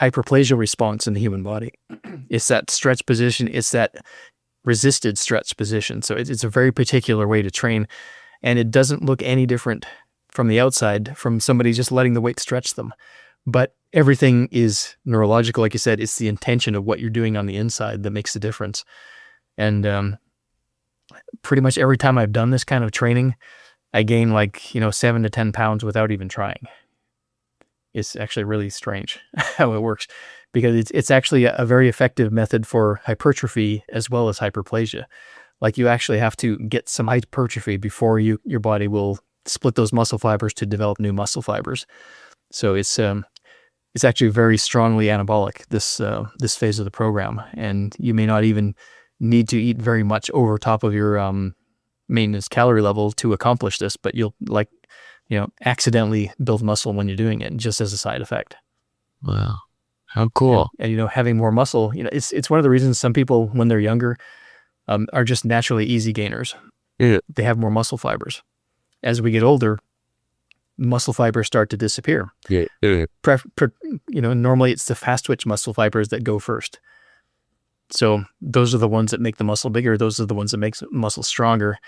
hyperplasia response in the human body. It's that stretch position. It's that resisted stretch position. So it's a very particular way to train, and it doesn't look any different from the outside from somebody just letting the weight stretch them. But everything is neurological. Like you said, it's the intention of what you're doing on the inside that makes the difference. And pretty much every time I've done this kind of training, I gain 7 to 10 pounds without even trying. It's actually really strange how it works, because it's actually a very effective method for hypertrophy as well as hyperplasia. Like, you actually have to get some hypertrophy before your body will split those muscle fibers to develop new muscle fibers. So it's actually very strongly anabolic, this phase of the program, and you may not even need to eat very much over top of your maintenance calorie level to accomplish this, but you'll accidentally build muscle when you're doing it, just as a side effect.
Wow, how cool!
And having more muscle, it's one of the reasons some people, when they're younger, are just naturally easy gainers.
Yeah.
They have more muscle fibers. As we get older, muscle fibers start to disappear.
Yeah.
Normally it's the fast twitch muscle fibers that go first. So those are the ones that make the muscle bigger. Those are the ones that make muscle stronger.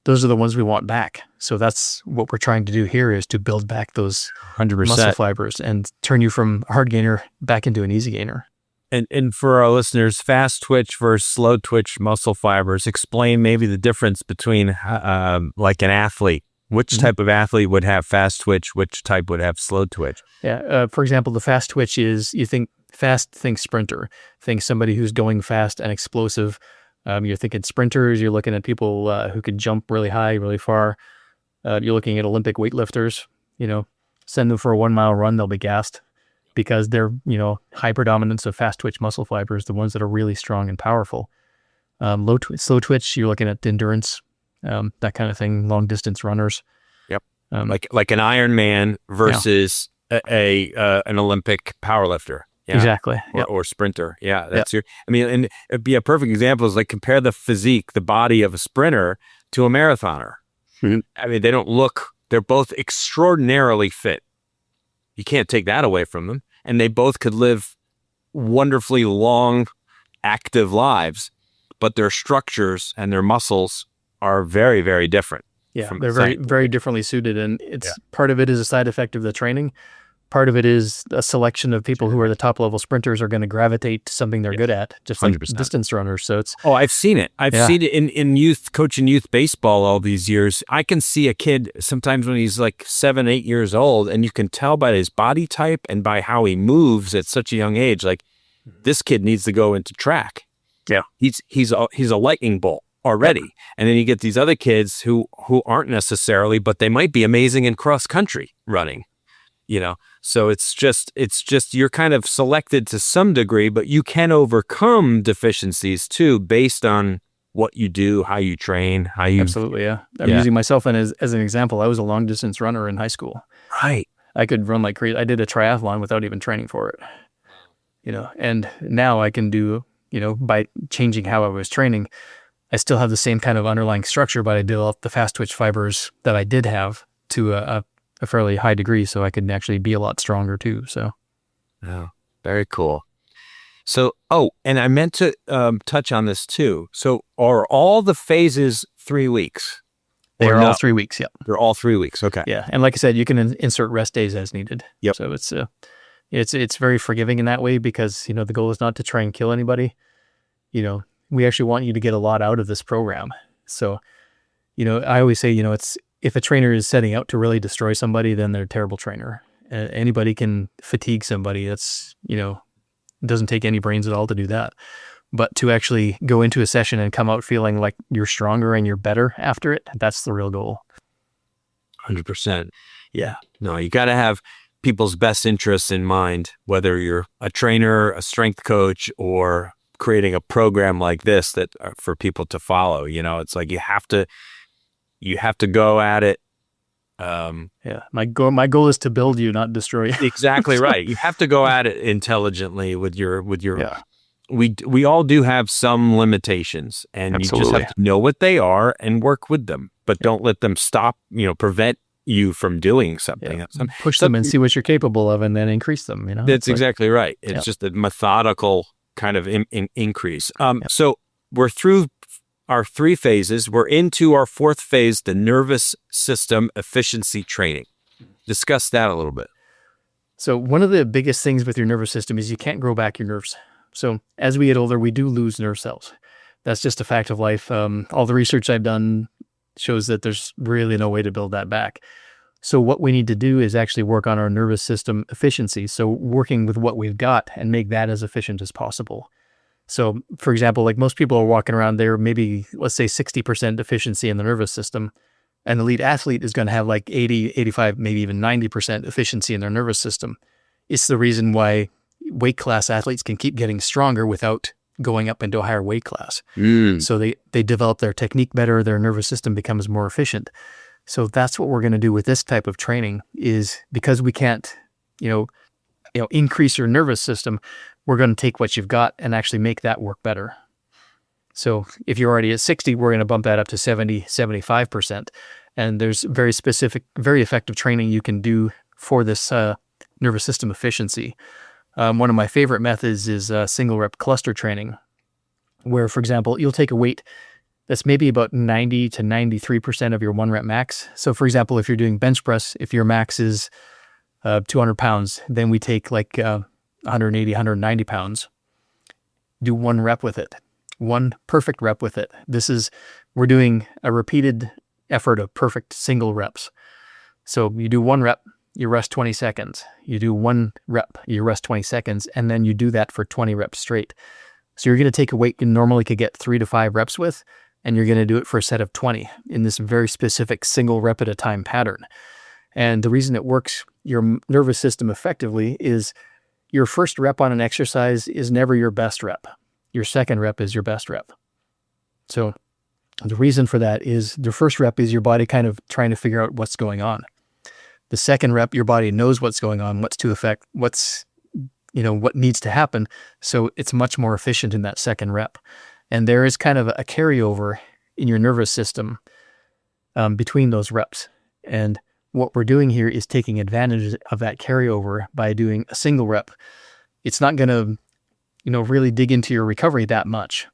Those are the ones we want back. So that's what we're trying to do here, is to build back those
100%
muscle fibers and turn you from a hard gainer back into an easy gainer.
And for our listeners, fast twitch versus slow twitch muscle fibers, explain maybe the difference between like an athlete. Which type of athlete would have fast twitch? Which type would have slow twitch?
Yeah. For example, the fast twitch is, you think fast, think sprinter. Think somebody who's going fast and explosive. You're thinking sprinters. You're looking at people who can jump really high, really far. You're looking at Olympic weightlifters. Send them for a 1 mile run, they'll be gassed, because they're, high predominance of fast twitch muscle fibers, the ones that are really strong and powerful. Slow twitch, you're looking at endurance, that kind of thing, long distance runners.
Yep. Like an Ironman versus an Olympic powerlifter. Yeah.
Exactly.
Or sprinter. Yeah. And it'd be a perfect example is like, compare the physique, the body of a sprinter to a marathoner.
Mm-hmm.
I mean, they're both extraordinarily fit. You can't take that away from them. And they both could live wonderfully long, active lives, but their structures and their muscles are very, very different.
Yeah, they're very, very differently suited. And part of it is a side effect of the training. Part of it is a selection of people who are the top level sprinters are going to gravitate to something they're good at, just 100%. Like distance runners. So it's...
Oh, I've seen it. I've seen it in youth, coaching youth baseball all these years. I can see a kid sometimes when he's like 7, 8 years old, and you can tell by his body type and by how he moves at such a young age, like, this kid needs to go into track.
Yeah.
He's a lightning bolt already. And then you get these other kids who aren't necessarily, but they might be amazing in cross country running. So it's just you're kind of selected to some degree, but you can overcome deficiencies too, based on what you do, how you train, how you...
Absolutely, yeah. I'm using myself as an example. I was a long distance runner in high school.
Right.
I could run like crazy. I did a triathlon without even training for it. And now I can do, by changing how I was training, I still have the same kind of underlying structure, but I developed the fast twitch fibers that I did have to a fairly high degree, so I could actually be a lot stronger too. So,
oh, very cool. So, and I meant to touch on this too. So, are all the phases 3 weeks?
They are all 3 weeks. Yep,
they're all 3 weeks. Okay.
Yeah, and like I said, you can insert rest days as needed.
Yep.
So it's very forgiving in that way, because the goal is not to try and kill anybody. we actually want you to get a lot out of this program. So, I always say, it's, if a trainer is setting out to really destroy somebody, then they're a terrible trainer. Anybody can fatigue somebody. That's, it doesn't take any brains at all to do that. But to actually go into a session and come out feeling like you're stronger and you're better after it, that's the real goal.
100%. Yeah. No, you got to have people's best interests in mind, whether you're a trainer, a strength coach, or creating a program like this that for people to follow. It's like you have to go at it.
My goal is to build you, not destroy you.
Exactly right. You have to go at it intelligently with your. We all do have some limitations, and
Absolutely.
You just have to know what they are and work with them, but don't let them stop, prevent you from doing something.
Yeah. Push them and see what you're capable of, and then increase them.
That's exactly right. It's just a methodical kind of increase. So we're through our 3 phases. We're into our 4th phase, the nervous system efficiency training. Discuss that a little bit.
So one of the biggest things with your nervous system is you can't grow back your nerves. So as we get older, we do lose nerve cells. That's just a fact of life. All the research I've done shows that there's really no way to build that back. So what we need to do is actually work on our nervous system efficiency. So working with what we've got and make that as efficient as possible. So for example, like most people are walking around there, maybe let's say 60% efficiency in the nervous system. An elite athlete is going to have like 80, 85, maybe even 90% efficiency in their nervous system. It's the reason why weight class athletes can keep getting stronger without going up into a higher weight class. So they develop their technique better, their nervous system becomes more efficient. So that's what we're going to do with this type of training, is because we can't, increase your nervous system, we're going to take what you've got and actually make that work better. So if you're already at 60, we're going to bump that up to 70, 75%. And there's very specific, very effective training you can do for this nervous system efficiency. One of my favorite methods is single rep cluster training, where, for example, you'll take a weight that's maybe about 90 to 93% of your 1 rep max. So for example, if you're doing bench press, if your max is 200 pounds, then we take like 180, 190 pounds, do 1 rep with it, 1 perfect rep with it. We're doing a repeated effort of perfect single reps. So you do 1 rep, you rest 20 seconds. You do 1 rep, you rest 20 seconds, and then you do that for 20 reps straight. So you're going to take a weight you normally could get 3 to 5 reps with, and you're going to do it for a set of 20 in this very specific single rep at a time pattern. And the reason it works your nervous system effectively is your first rep on an exercise is never your best rep. Your second rep is your best rep. So the reason for that is the first rep is your body kind of trying to figure out what's going on. The second rep, your body knows what's going on, what needs to happen. So it's much more efficient in that second rep. And there is kind of a carryover in your nervous system between those reps. And what we're doing here is taking advantage of that carryover by doing a single rep. It's not going to, really dig into your recovery that much.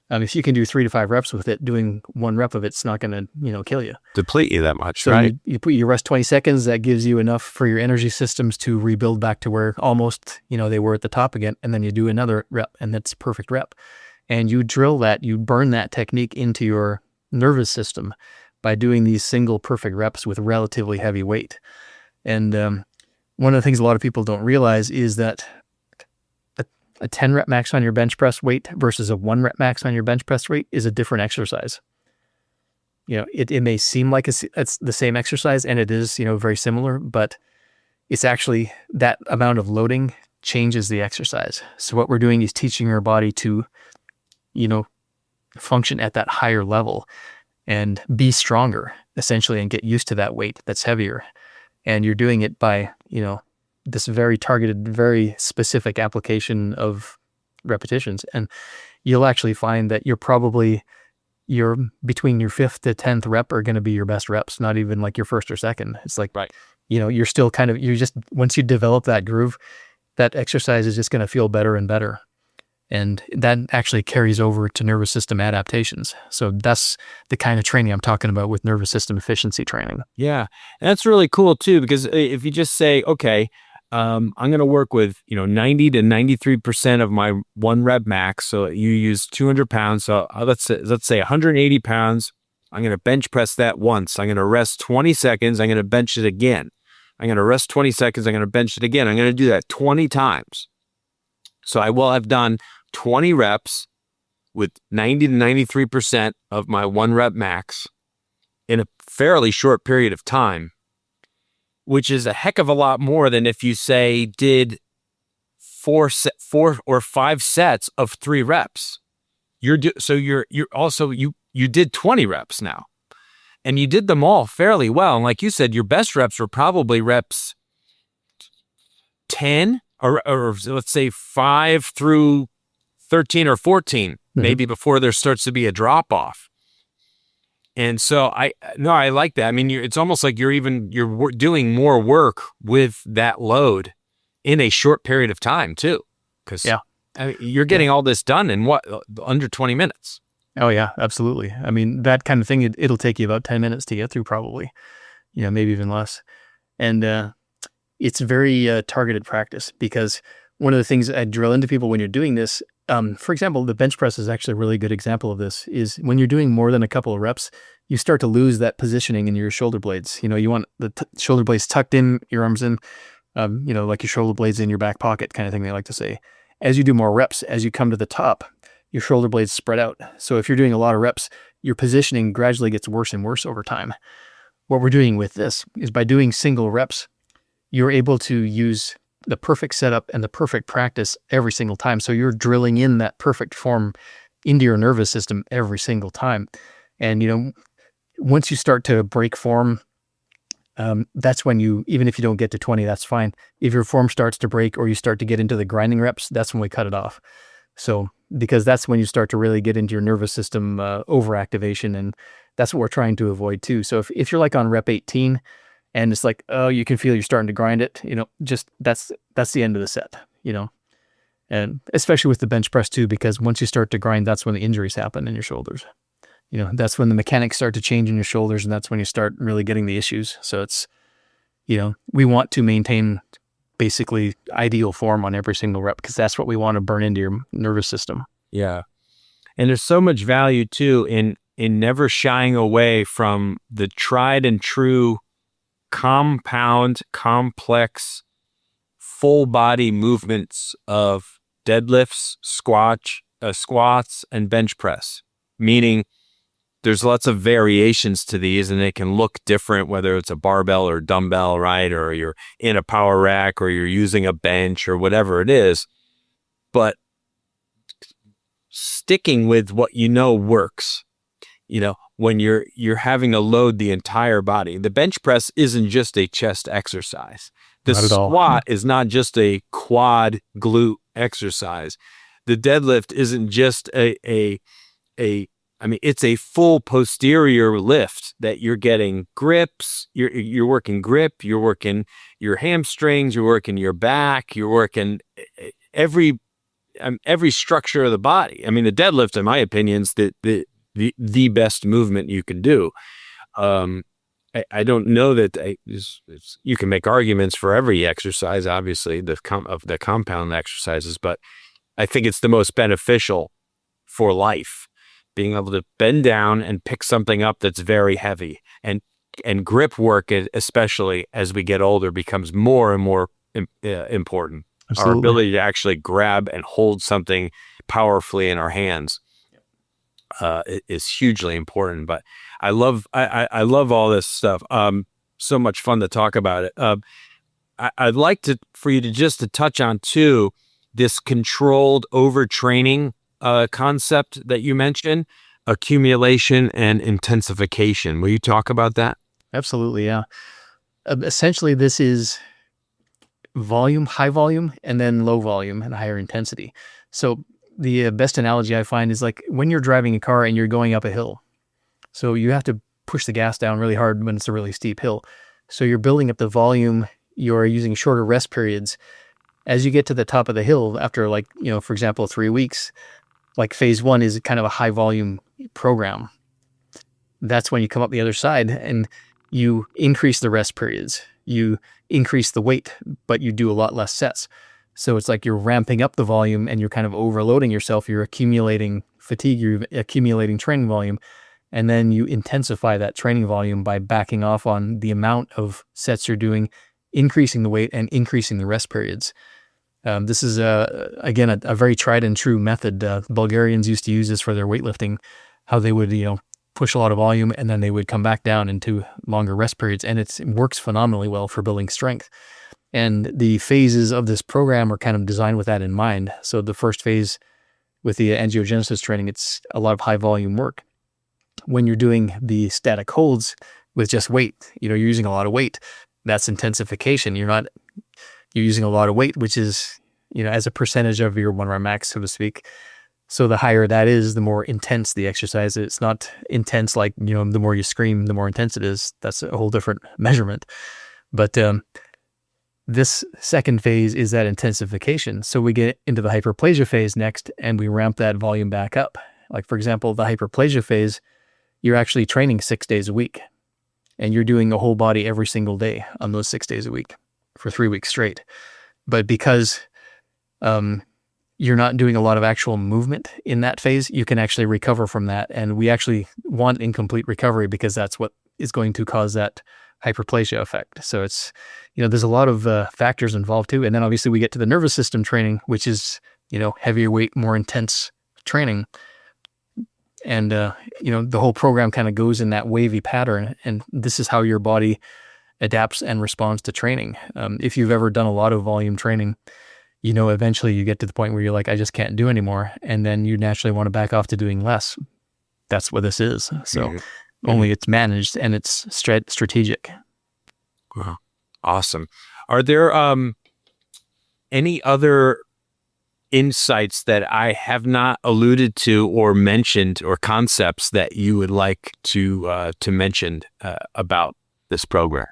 If you can do 3 to 5 reps with it, doing 1 rep of it's not going to, kill you.
Deplete you that much,
so
right?
You rest 20 seconds. That gives you enough for your energy systems to rebuild back to where almost, they were at the top again. And then you do another rep, and that's a perfect rep. And you drill that, you burn that technique into your nervous system by doing these single perfect reps with relatively heavy weight. And one of the things a lot of people don't realize is that a 10 rep max on your bench press weight versus a 1 rep max on your bench press weight is a different exercise. It may seem like it's the same exercise, and it is, very similar, but it's actually that amount of loading changes the exercise. So what we're doing is teaching your body to, function at that higher level and be stronger, essentially, and get used to that weight that's heavier. And you're doing it by, this very targeted, very specific application of repetitions. And you'll actually find that you're between your 5th to 10th rep are going to be your best reps, not even like your first or second. It's like,
right.
You're still once you develop that groove, that exercise is just going to feel better and better. And that actually carries over to nervous system adaptations. So that's the kind of training I'm talking about with nervous system efficiency training.
Yeah. And that's really cool too, because if you just say, okay, I'm going to work with, 90 to 93% of my 1 rep max. So you use 200 pounds. So let's say 180 pounds. I'm going to bench press that once. I'm going to rest 20 seconds. I'm going to bench it again. I'm going to rest 20 seconds. I'm going to bench it again. I'm going to do that 20 times. So I will have done 20 reps with 90 to 93% of my 1 rep max in a fairly short period of time, which is a heck of a lot more than if you say did 4 or 5 sets of 3 reps. You did 20 reps now, and you did them all fairly well. And like you said, your best reps were probably reps 10 or let's say 5 through 13 or 14, maybe before there starts to be a drop off. And so I like that. I mean, it's almost like you're doing more work with that load in a short period of time too. Because you're getting all this done in under 20 minutes.
Oh yeah, absolutely. I mean, that kind of thing, it'll take you about 10 minutes to get through probably, maybe even less. And it's very targeted practice, because one of the things I drill into people when you're doing this, for example, the bench press is actually a really good example of this, is when you're doing more than a couple of reps, you start to lose that positioning in your shoulder blades. You want the shoulder blades tucked in, your arms in, like your shoulder blades in your back pocket kind of thing, they like to say. As you do more reps, as you come to the top, your shoulder blades spread out. So if you're doing a lot of reps, your positioning gradually gets worse and worse over time. What we're doing with this is, by doing single reps, you're able to use the perfect setup and the perfect practice every single time. So you're drilling in that perfect form into your nervous system every single time. And, once you start to break form, that's when even if you don't get to 20, that's fine. If your form starts to break or you start to get into the grinding reps, that's when we cut it off. So, because that's when you start to really get into your nervous system overactivation, and that's what we're trying to avoid too. So if you're like on rep 18 and it's like, oh, you can feel you're starting to grind it, just that's the end of the set, and especially with the bench press too, because once you start to grind, that's when the injuries happen in your shoulders. That's when the mechanics start to change in your shoulders, and that's when you start really getting the issues. So it's, we want to maintain basically ideal form on every single rep, because that's what we want to burn into your nervous system.
Yeah. And there's so much value too in never shying away from the tried and true compound, complex, full body movements of deadlifts, squats, and bench press. Meaning there's lots of variations to these, and they can look different, whether it's a barbell or dumbbell, right? Or you're in a power rack, or you're using a bench, or whatever it is. But sticking with what works, when you're having to load the entire body. The bench press isn't just a chest exercise. The squat is not just a quad glute exercise. The deadlift isn't just it's a full posterior lift that you're getting grips, you're working grip, you're working your hamstrings, you're working your back, you're working every structure of the body. I mean, the deadlift, in my opinion, is the best movement you can do. I don't know that you can make arguments for every exercise, obviously, the compound exercises, but I think it's the most beneficial for life. Being able to bend down and pick something up that's very heavy, and grip work, especially as we get older, becomes more and more important. Absolutely. Our ability to actually grab and hold something powerfully in our hands is hugely important. But I love all this stuff. So much fun to talk about it. I'd like for you to touch on too this controlled overtraining concept that you mentioned, accumulation and intensification. Will you talk about that?
Absolutely, yeah. Essentially, this is high volume, and then low volume and higher intensity. So the best analogy I find is like when you're driving a car and you're going up a hill. So you have to push the gas down really hard when it's a really steep hill. So you're building up the volume, you're using shorter rest periods. As you get to the top of the hill after for example, 3 weeks, like phase 1 is kind of a high volume program. That's when you come up the other side and you increase the rest periods, you increase the weight, but you do a lot less sets. So it's like you're ramping up the volume and you're kind of overloading yourself. You're accumulating fatigue, you're accumulating training volume, and then you intensify that training volume by backing off on the amount of sets you're doing, increasing the weight and increasing the rest periods. This is, again, a very tried and true method. Bulgarians used to use this for their weightlifting, how they would, push a lot of volume and then they would come back down into longer rest periods. And it works phenomenally well for building strength. And the phases of this program are kind of designed with that in mind. So the first phase with the angiogenesis training, it's a lot of high volume work. When you're doing the static holds with just weight, you're using a lot of weight. That's intensification. You're using a lot of weight, which is, as a percentage of your 1 rep max, so to speak. So the higher that is, the more intense the exercise is. It's not intense like, the more you scream, the more intense it is. That's a whole different measurement. But this second phase is that intensification. So we get into the hyperplasia phase next, and we ramp that volume back up. Like, for example, the hyperplasia phase, you're actually training 6 days a week, and you're doing a whole body every single day on those 6 days a week for 3 weeks straight. But because you're not doing a lot of actual movement in that phase, you can actually recover from that. And we actually want incomplete recovery because that's what is going to cause that hyperplasia effect. So it's, there's a lot of factors involved too. And then obviously we get to the nervous system training, which is, heavier weight, more intense training. And, the whole program kind of goes in that wavy pattern. And this is how your body adapts and responds to training. If you've ever done a lot of volume training, eventually you get to the point where you're like, I just can't do anymore. And then you naturally want to back off to doing less. That's what this is. So only it's managed and it's strategic.
Wow. Awesome. Are there any other insights that I have not alluded to or mentioned, or concepts that you would like to mention about this program?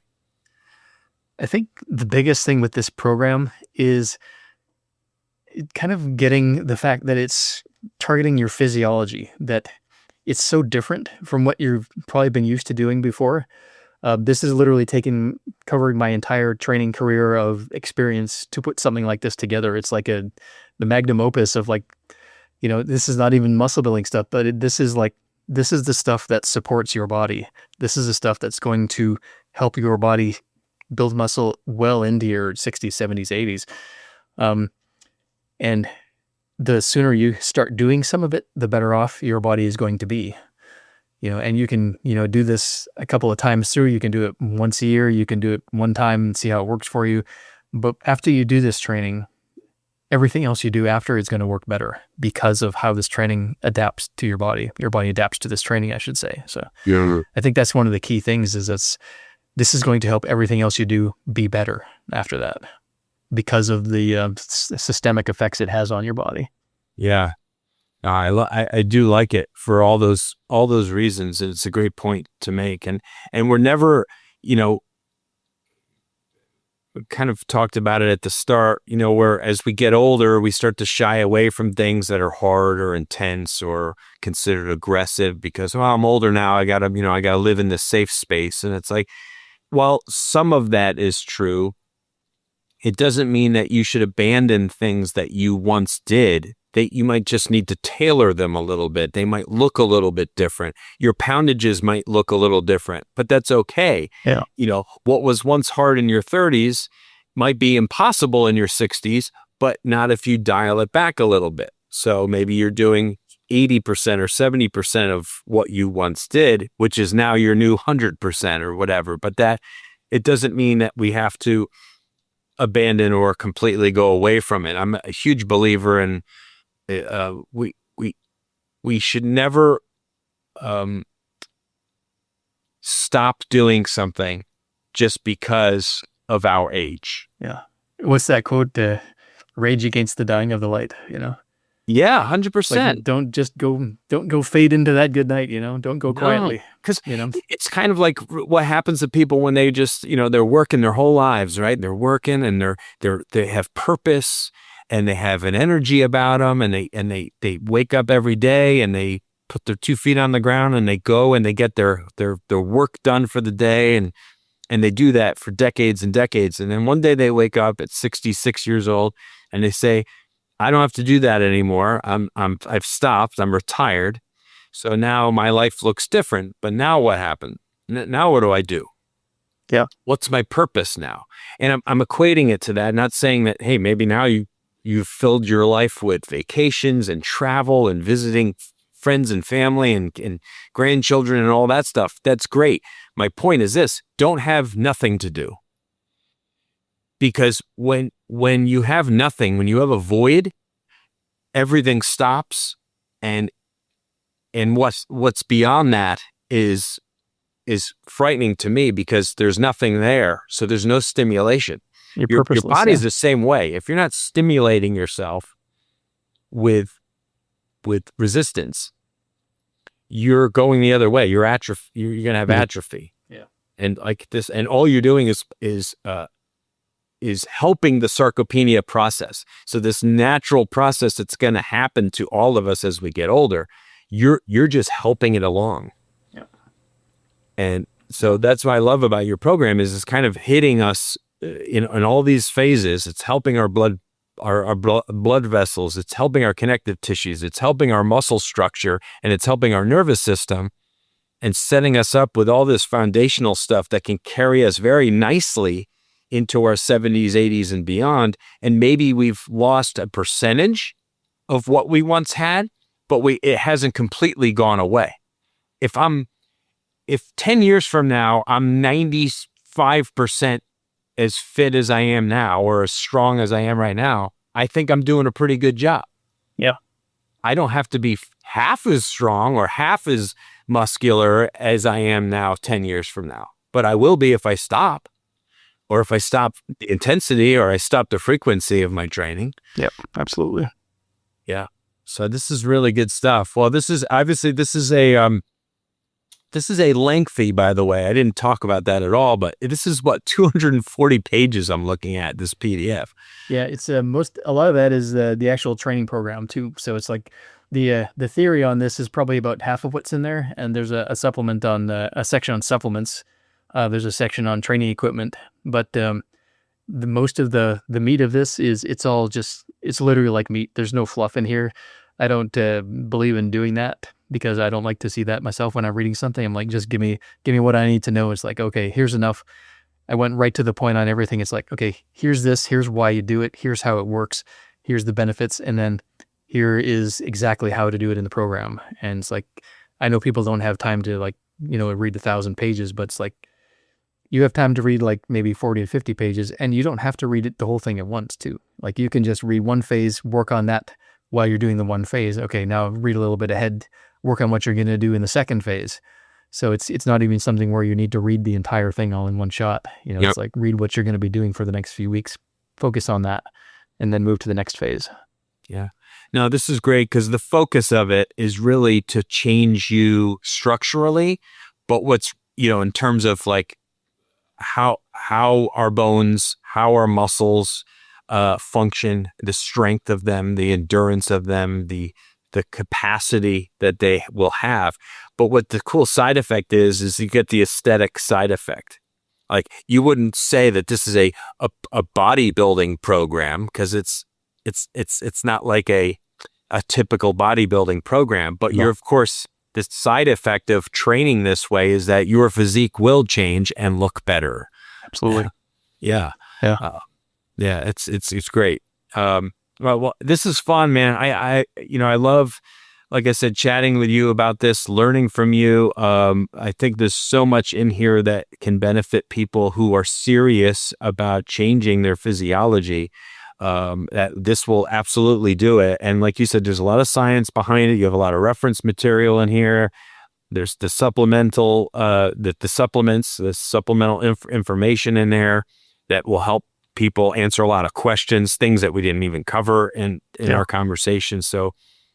I think the biggest thing with this program is kind of getting the fact that it's targeting your physiology, that it's so different from what you've probably been used to doing before. This is literally covering my entire training career of experience to put something like this together. It's like the magnum opus of this is not even muscle building stuff, but this is the stuff that supports your body. This is the stuff that's going to help your body build muscle well into your 60s, 70s, 80s. And the sooner you start doing some of it, the better off your body is going to be. And you can, do this a couple of times through. You can do it once a year. You can do it one time and see how it works for you. But after you do this training, everything else you do after is going to work better because of how this training adapts to your body. Your body adapts to this training, I should say. So I think that's one of the key things is this is going to help everything else you do be better after that because of the systemic effects it has on your body.
Yeah. I do like it for all those reasons. It's a great point to make. And we're never, we kind of talked about it at the start, where as we get older, we start to shy away from things that are hard or intense or considered aggressive because, I'm older now. I gotta live in this safe space. And it's like, while some of that is true, it doesn't mean that you should abandon things that you once did. That you might just need to tailor them a little bit. They might look a little bit different. Your poundages might look a little different, but that's okay.
Yeah.
What was once hard in your 30s might be impossible in your 60s, but not if you dial it back a little bit. So maybe you're doing 80% or 70% of what you once did, which is now your new 100% or whatever. But that it doesn't mean that we have to abandon or completely go away from it. I'm a huge believer in we should never stop doing something just because of our age.
Yeah. What's that quote? Rage against the dying of the light,
Yeah, 100%.
Like, don't go fade into that good night, don't go quietly.
Because it's kind of like what happens to people when they just, they're working their whole lives, right? They're working and they have purpose and they have an energy about them and they wake up every day and they put their 2 feet on the ground and they go and they get their work done for the day. And they do that for decades and decades. And then one day they wake up at 66 years old and they say, I don't have to do that anymore. I've stopped. I'm retired. So now my life looks different. But now what happened? Now what do I do?
Yeah.
What's my purpose now? And I'm equating it to that, not saying that, hey, maybe now you've filled your life with vacations and travel and visiting friends and family and grandchildren and all that stuff. That's great. My point is this: don't have nothing to do. Because when you have nothing, when you have a void, everything stops, and what's beyond that is frightening to me, because there's nothing there. So there's no stimulation. Your body's the same way. If you're not stimulating yourself with resistance, you're going the other way. You're going to have atrophy.
Yeah.
And like this, and all you're doing is helping the sarcopenia process. So this natural process that's going to happen to all of us as we get older, you're just helping it along.
Yeah.
And so that's what I love about your program is it's kind of hitting us in all these phases. It's helping our blood vessels. It's helping our connective tissues. It's helping our muscle structure, and it's helping our nervous system, and setting us up with all this foundational stuff that can carry us very nicely into our 70s, 80s, and beyond. And maybe we've lost a percentage of what we once had, but it hasn't completely gone away. If 10 years from now, I'm 95% as fit as I am now, or as strong as I am right now, I think I'm doing a pretty good job.
Yeah.
I don't have to be half as strong or half as muscular as I am now 10 years from now, but I will be if I stop, or if I stop the intensity, or I stop the frequency of my training.
Yep, absolutely.
Yeah. So this is really good stuff. Well, this is a lengthy, by the way, I didn't talk about that at all, but this is 240 pages I'm looking at, this PDF.
Yeah, it's a lot of that is the actual training program too. So it's like the theory on this is probably about half of what's in there, and there's a supplement on a section on supplements. There's a section on training equipment, but the most of the meat of this is it's literally like meat. There's no fluff in here. I don't believe in doing that, because I don't like to see that myself when I'm reading something. I'm like, just give me what I need to know. It's like, okay, here's enough. I went right to the point on everything. It's like, okay, here's this, here's why you do it, here's how it works, here's the benefits, and then here is exactly how to do it in the program. And it's like, I know people don't have time to read 1,000 pages, but it's like, you have time to read like maybe 40 to 50 pages, and you don't have to read the whole thing at once too. Like, you can just read one phase, work on that while you're doing the one phase. Okay, now read a little bit ahead, work on what you're going to do in the second phase. So it's not even something where you need to read the entire thing all in one shot.
Yep.
It's like, read what you're going to be doing for the next few weeks, focus on that, and then move to the next phase.
Yeah. No, this is great, because the focus of it is really to change you structurally, but what's, in terms of like how our bones, how our muscles function, the strength of them, the endurance of them, the capacity that they will have. But what the cool side effect is you get the aesthetic side effect. Like, you wouldn't say that this is a bodybuilding program, because it's not like a typical bodybuilding program, but you're, of course, the side effect of training this way is that your physique will change and look better.
Absolutely.
Yeah.
Yeah.
It's great. Well, this is fun, man. I love, like I said, chatting with you about this, learning from you. I think there's so much in here that can benefit people who are serious about changing their physiology. That this will absolutely do it. And like you said, there's a lot of science behind it. You have a lot of reference material in here. There's the supplemental, the supplements, the supplemental information in there that will help people answer a lot of questions, things that we didn't even cover in our conversation. So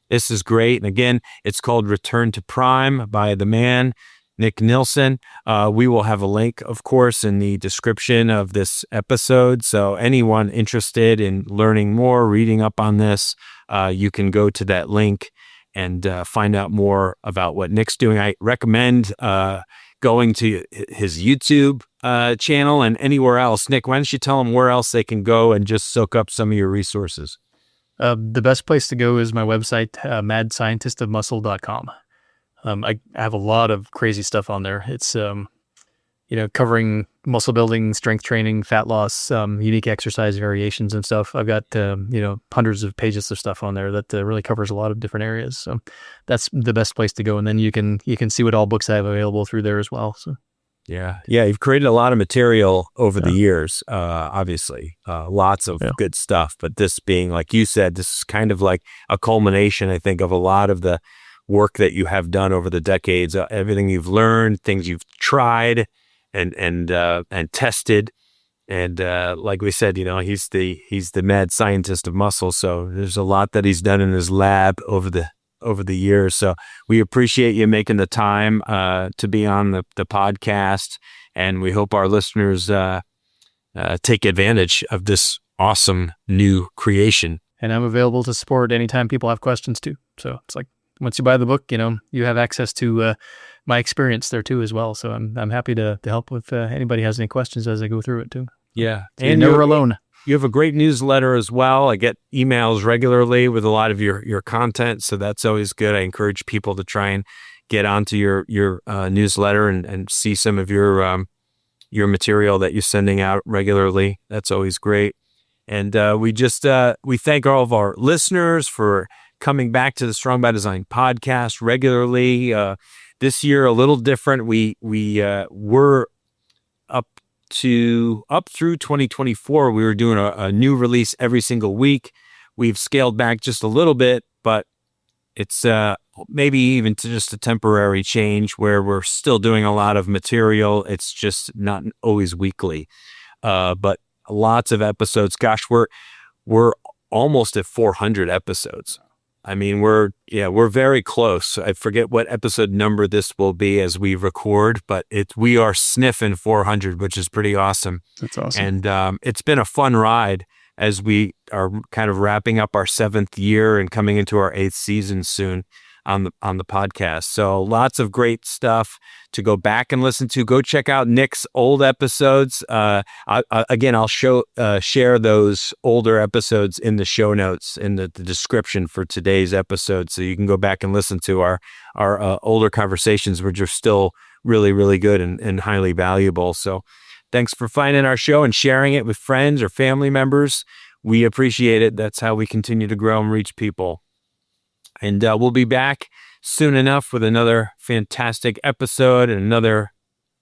this is great. And again, it's called Return to Prime by the man, Nick Nilsson. We will have a link, of course, in the description of this episode. So anyone interested in learning more, reading up on this, you can go to that link and find out more about what Nick's doing. I recommend going to his YouTube channel and anywhere else. Nick, why don't you tell them where else they can go and just soak up some of your resources?
The best place to go is my website, madscientistofmuscle.com. I have a lot of crazy stuff on there. It's covering muscle building, strength training, fat loss, unique exercise variations and stuff. I've got, hundreds of pages of stuff on there that really covers a lot of different areas. So that's the best place to go. And then you can see what all books I have available through there as well. So.
Yeah. You've created a lot of material over the years, obviously, lots of good stuff. But this being, like you said, this is kind of like a culmination, I think, of a lot of the work that you have done over the decades, everything you've learned, things you've tried and tested. And like we said, he's the mad scientist of muscle. So there's a lot that he's done in his lab over the years. So we appreciate you making the time to be on the podcast, and we hope our listeners take advantage of this awesome new creation.
And I'm available to support anytime people have questions too. So it's like, once you buy the book, you have access to my experience there too as well. So I'm happy to help with anybody has any questions as I go through it too.
Yeah.
So and you're never alone.
You have a great newsletter as well. I get emails regularly with a lot of your content, so that's always good. I encourage people to try and get onto your newsletter and see some of your material that you're sending out regularly. That's always great. And we thank all of our listeners for coming back to the Strong by Design podcast regularly. This year a little different. We were up through 2024. We were doing a new release every single week. We've scaled back just a little bit, but it's maybe even just a temporary change where we're still doing a lot of material. It's just not always weekly, but lots of episodes. Gosh, we're almost at 400 episodes. I mean, we're very close. I forget what episode number this will be as we record, but we are sniffing 400, which is pretty awesome.
That's awesome.
And it's been a fun ride as we are kind of wrapping up our 7th year and coming into our 8th season soon on the podcast. So lots of great stuff to go back and listen to. Go check out Nick's old episodes. I'll share those older episodes in the show notes in the description for today's episode, so you can go back and listen to our older conversations, which are still really, really good and highly valuable. So thanks for finding our show and sharing it with friends or family members. We appreciate it. That's how we continue to grow and reach people. And we'll be back soon enough with another fantastic episode and another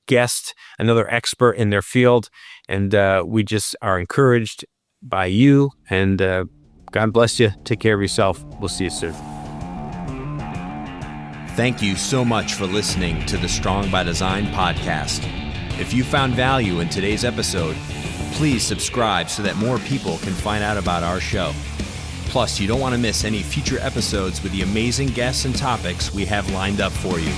guest, another expert in their field. And we just are encouraged by you. And God bless you. Take care of yourself. We'll see you soon.
Thank you so much for listening to the Strong by Design podcast. If you found value in today's episode, please subscribe so that more people can find out about our show. Plus, you don't want to miss any future episodes with the amazing guests and topics we have lined up for you.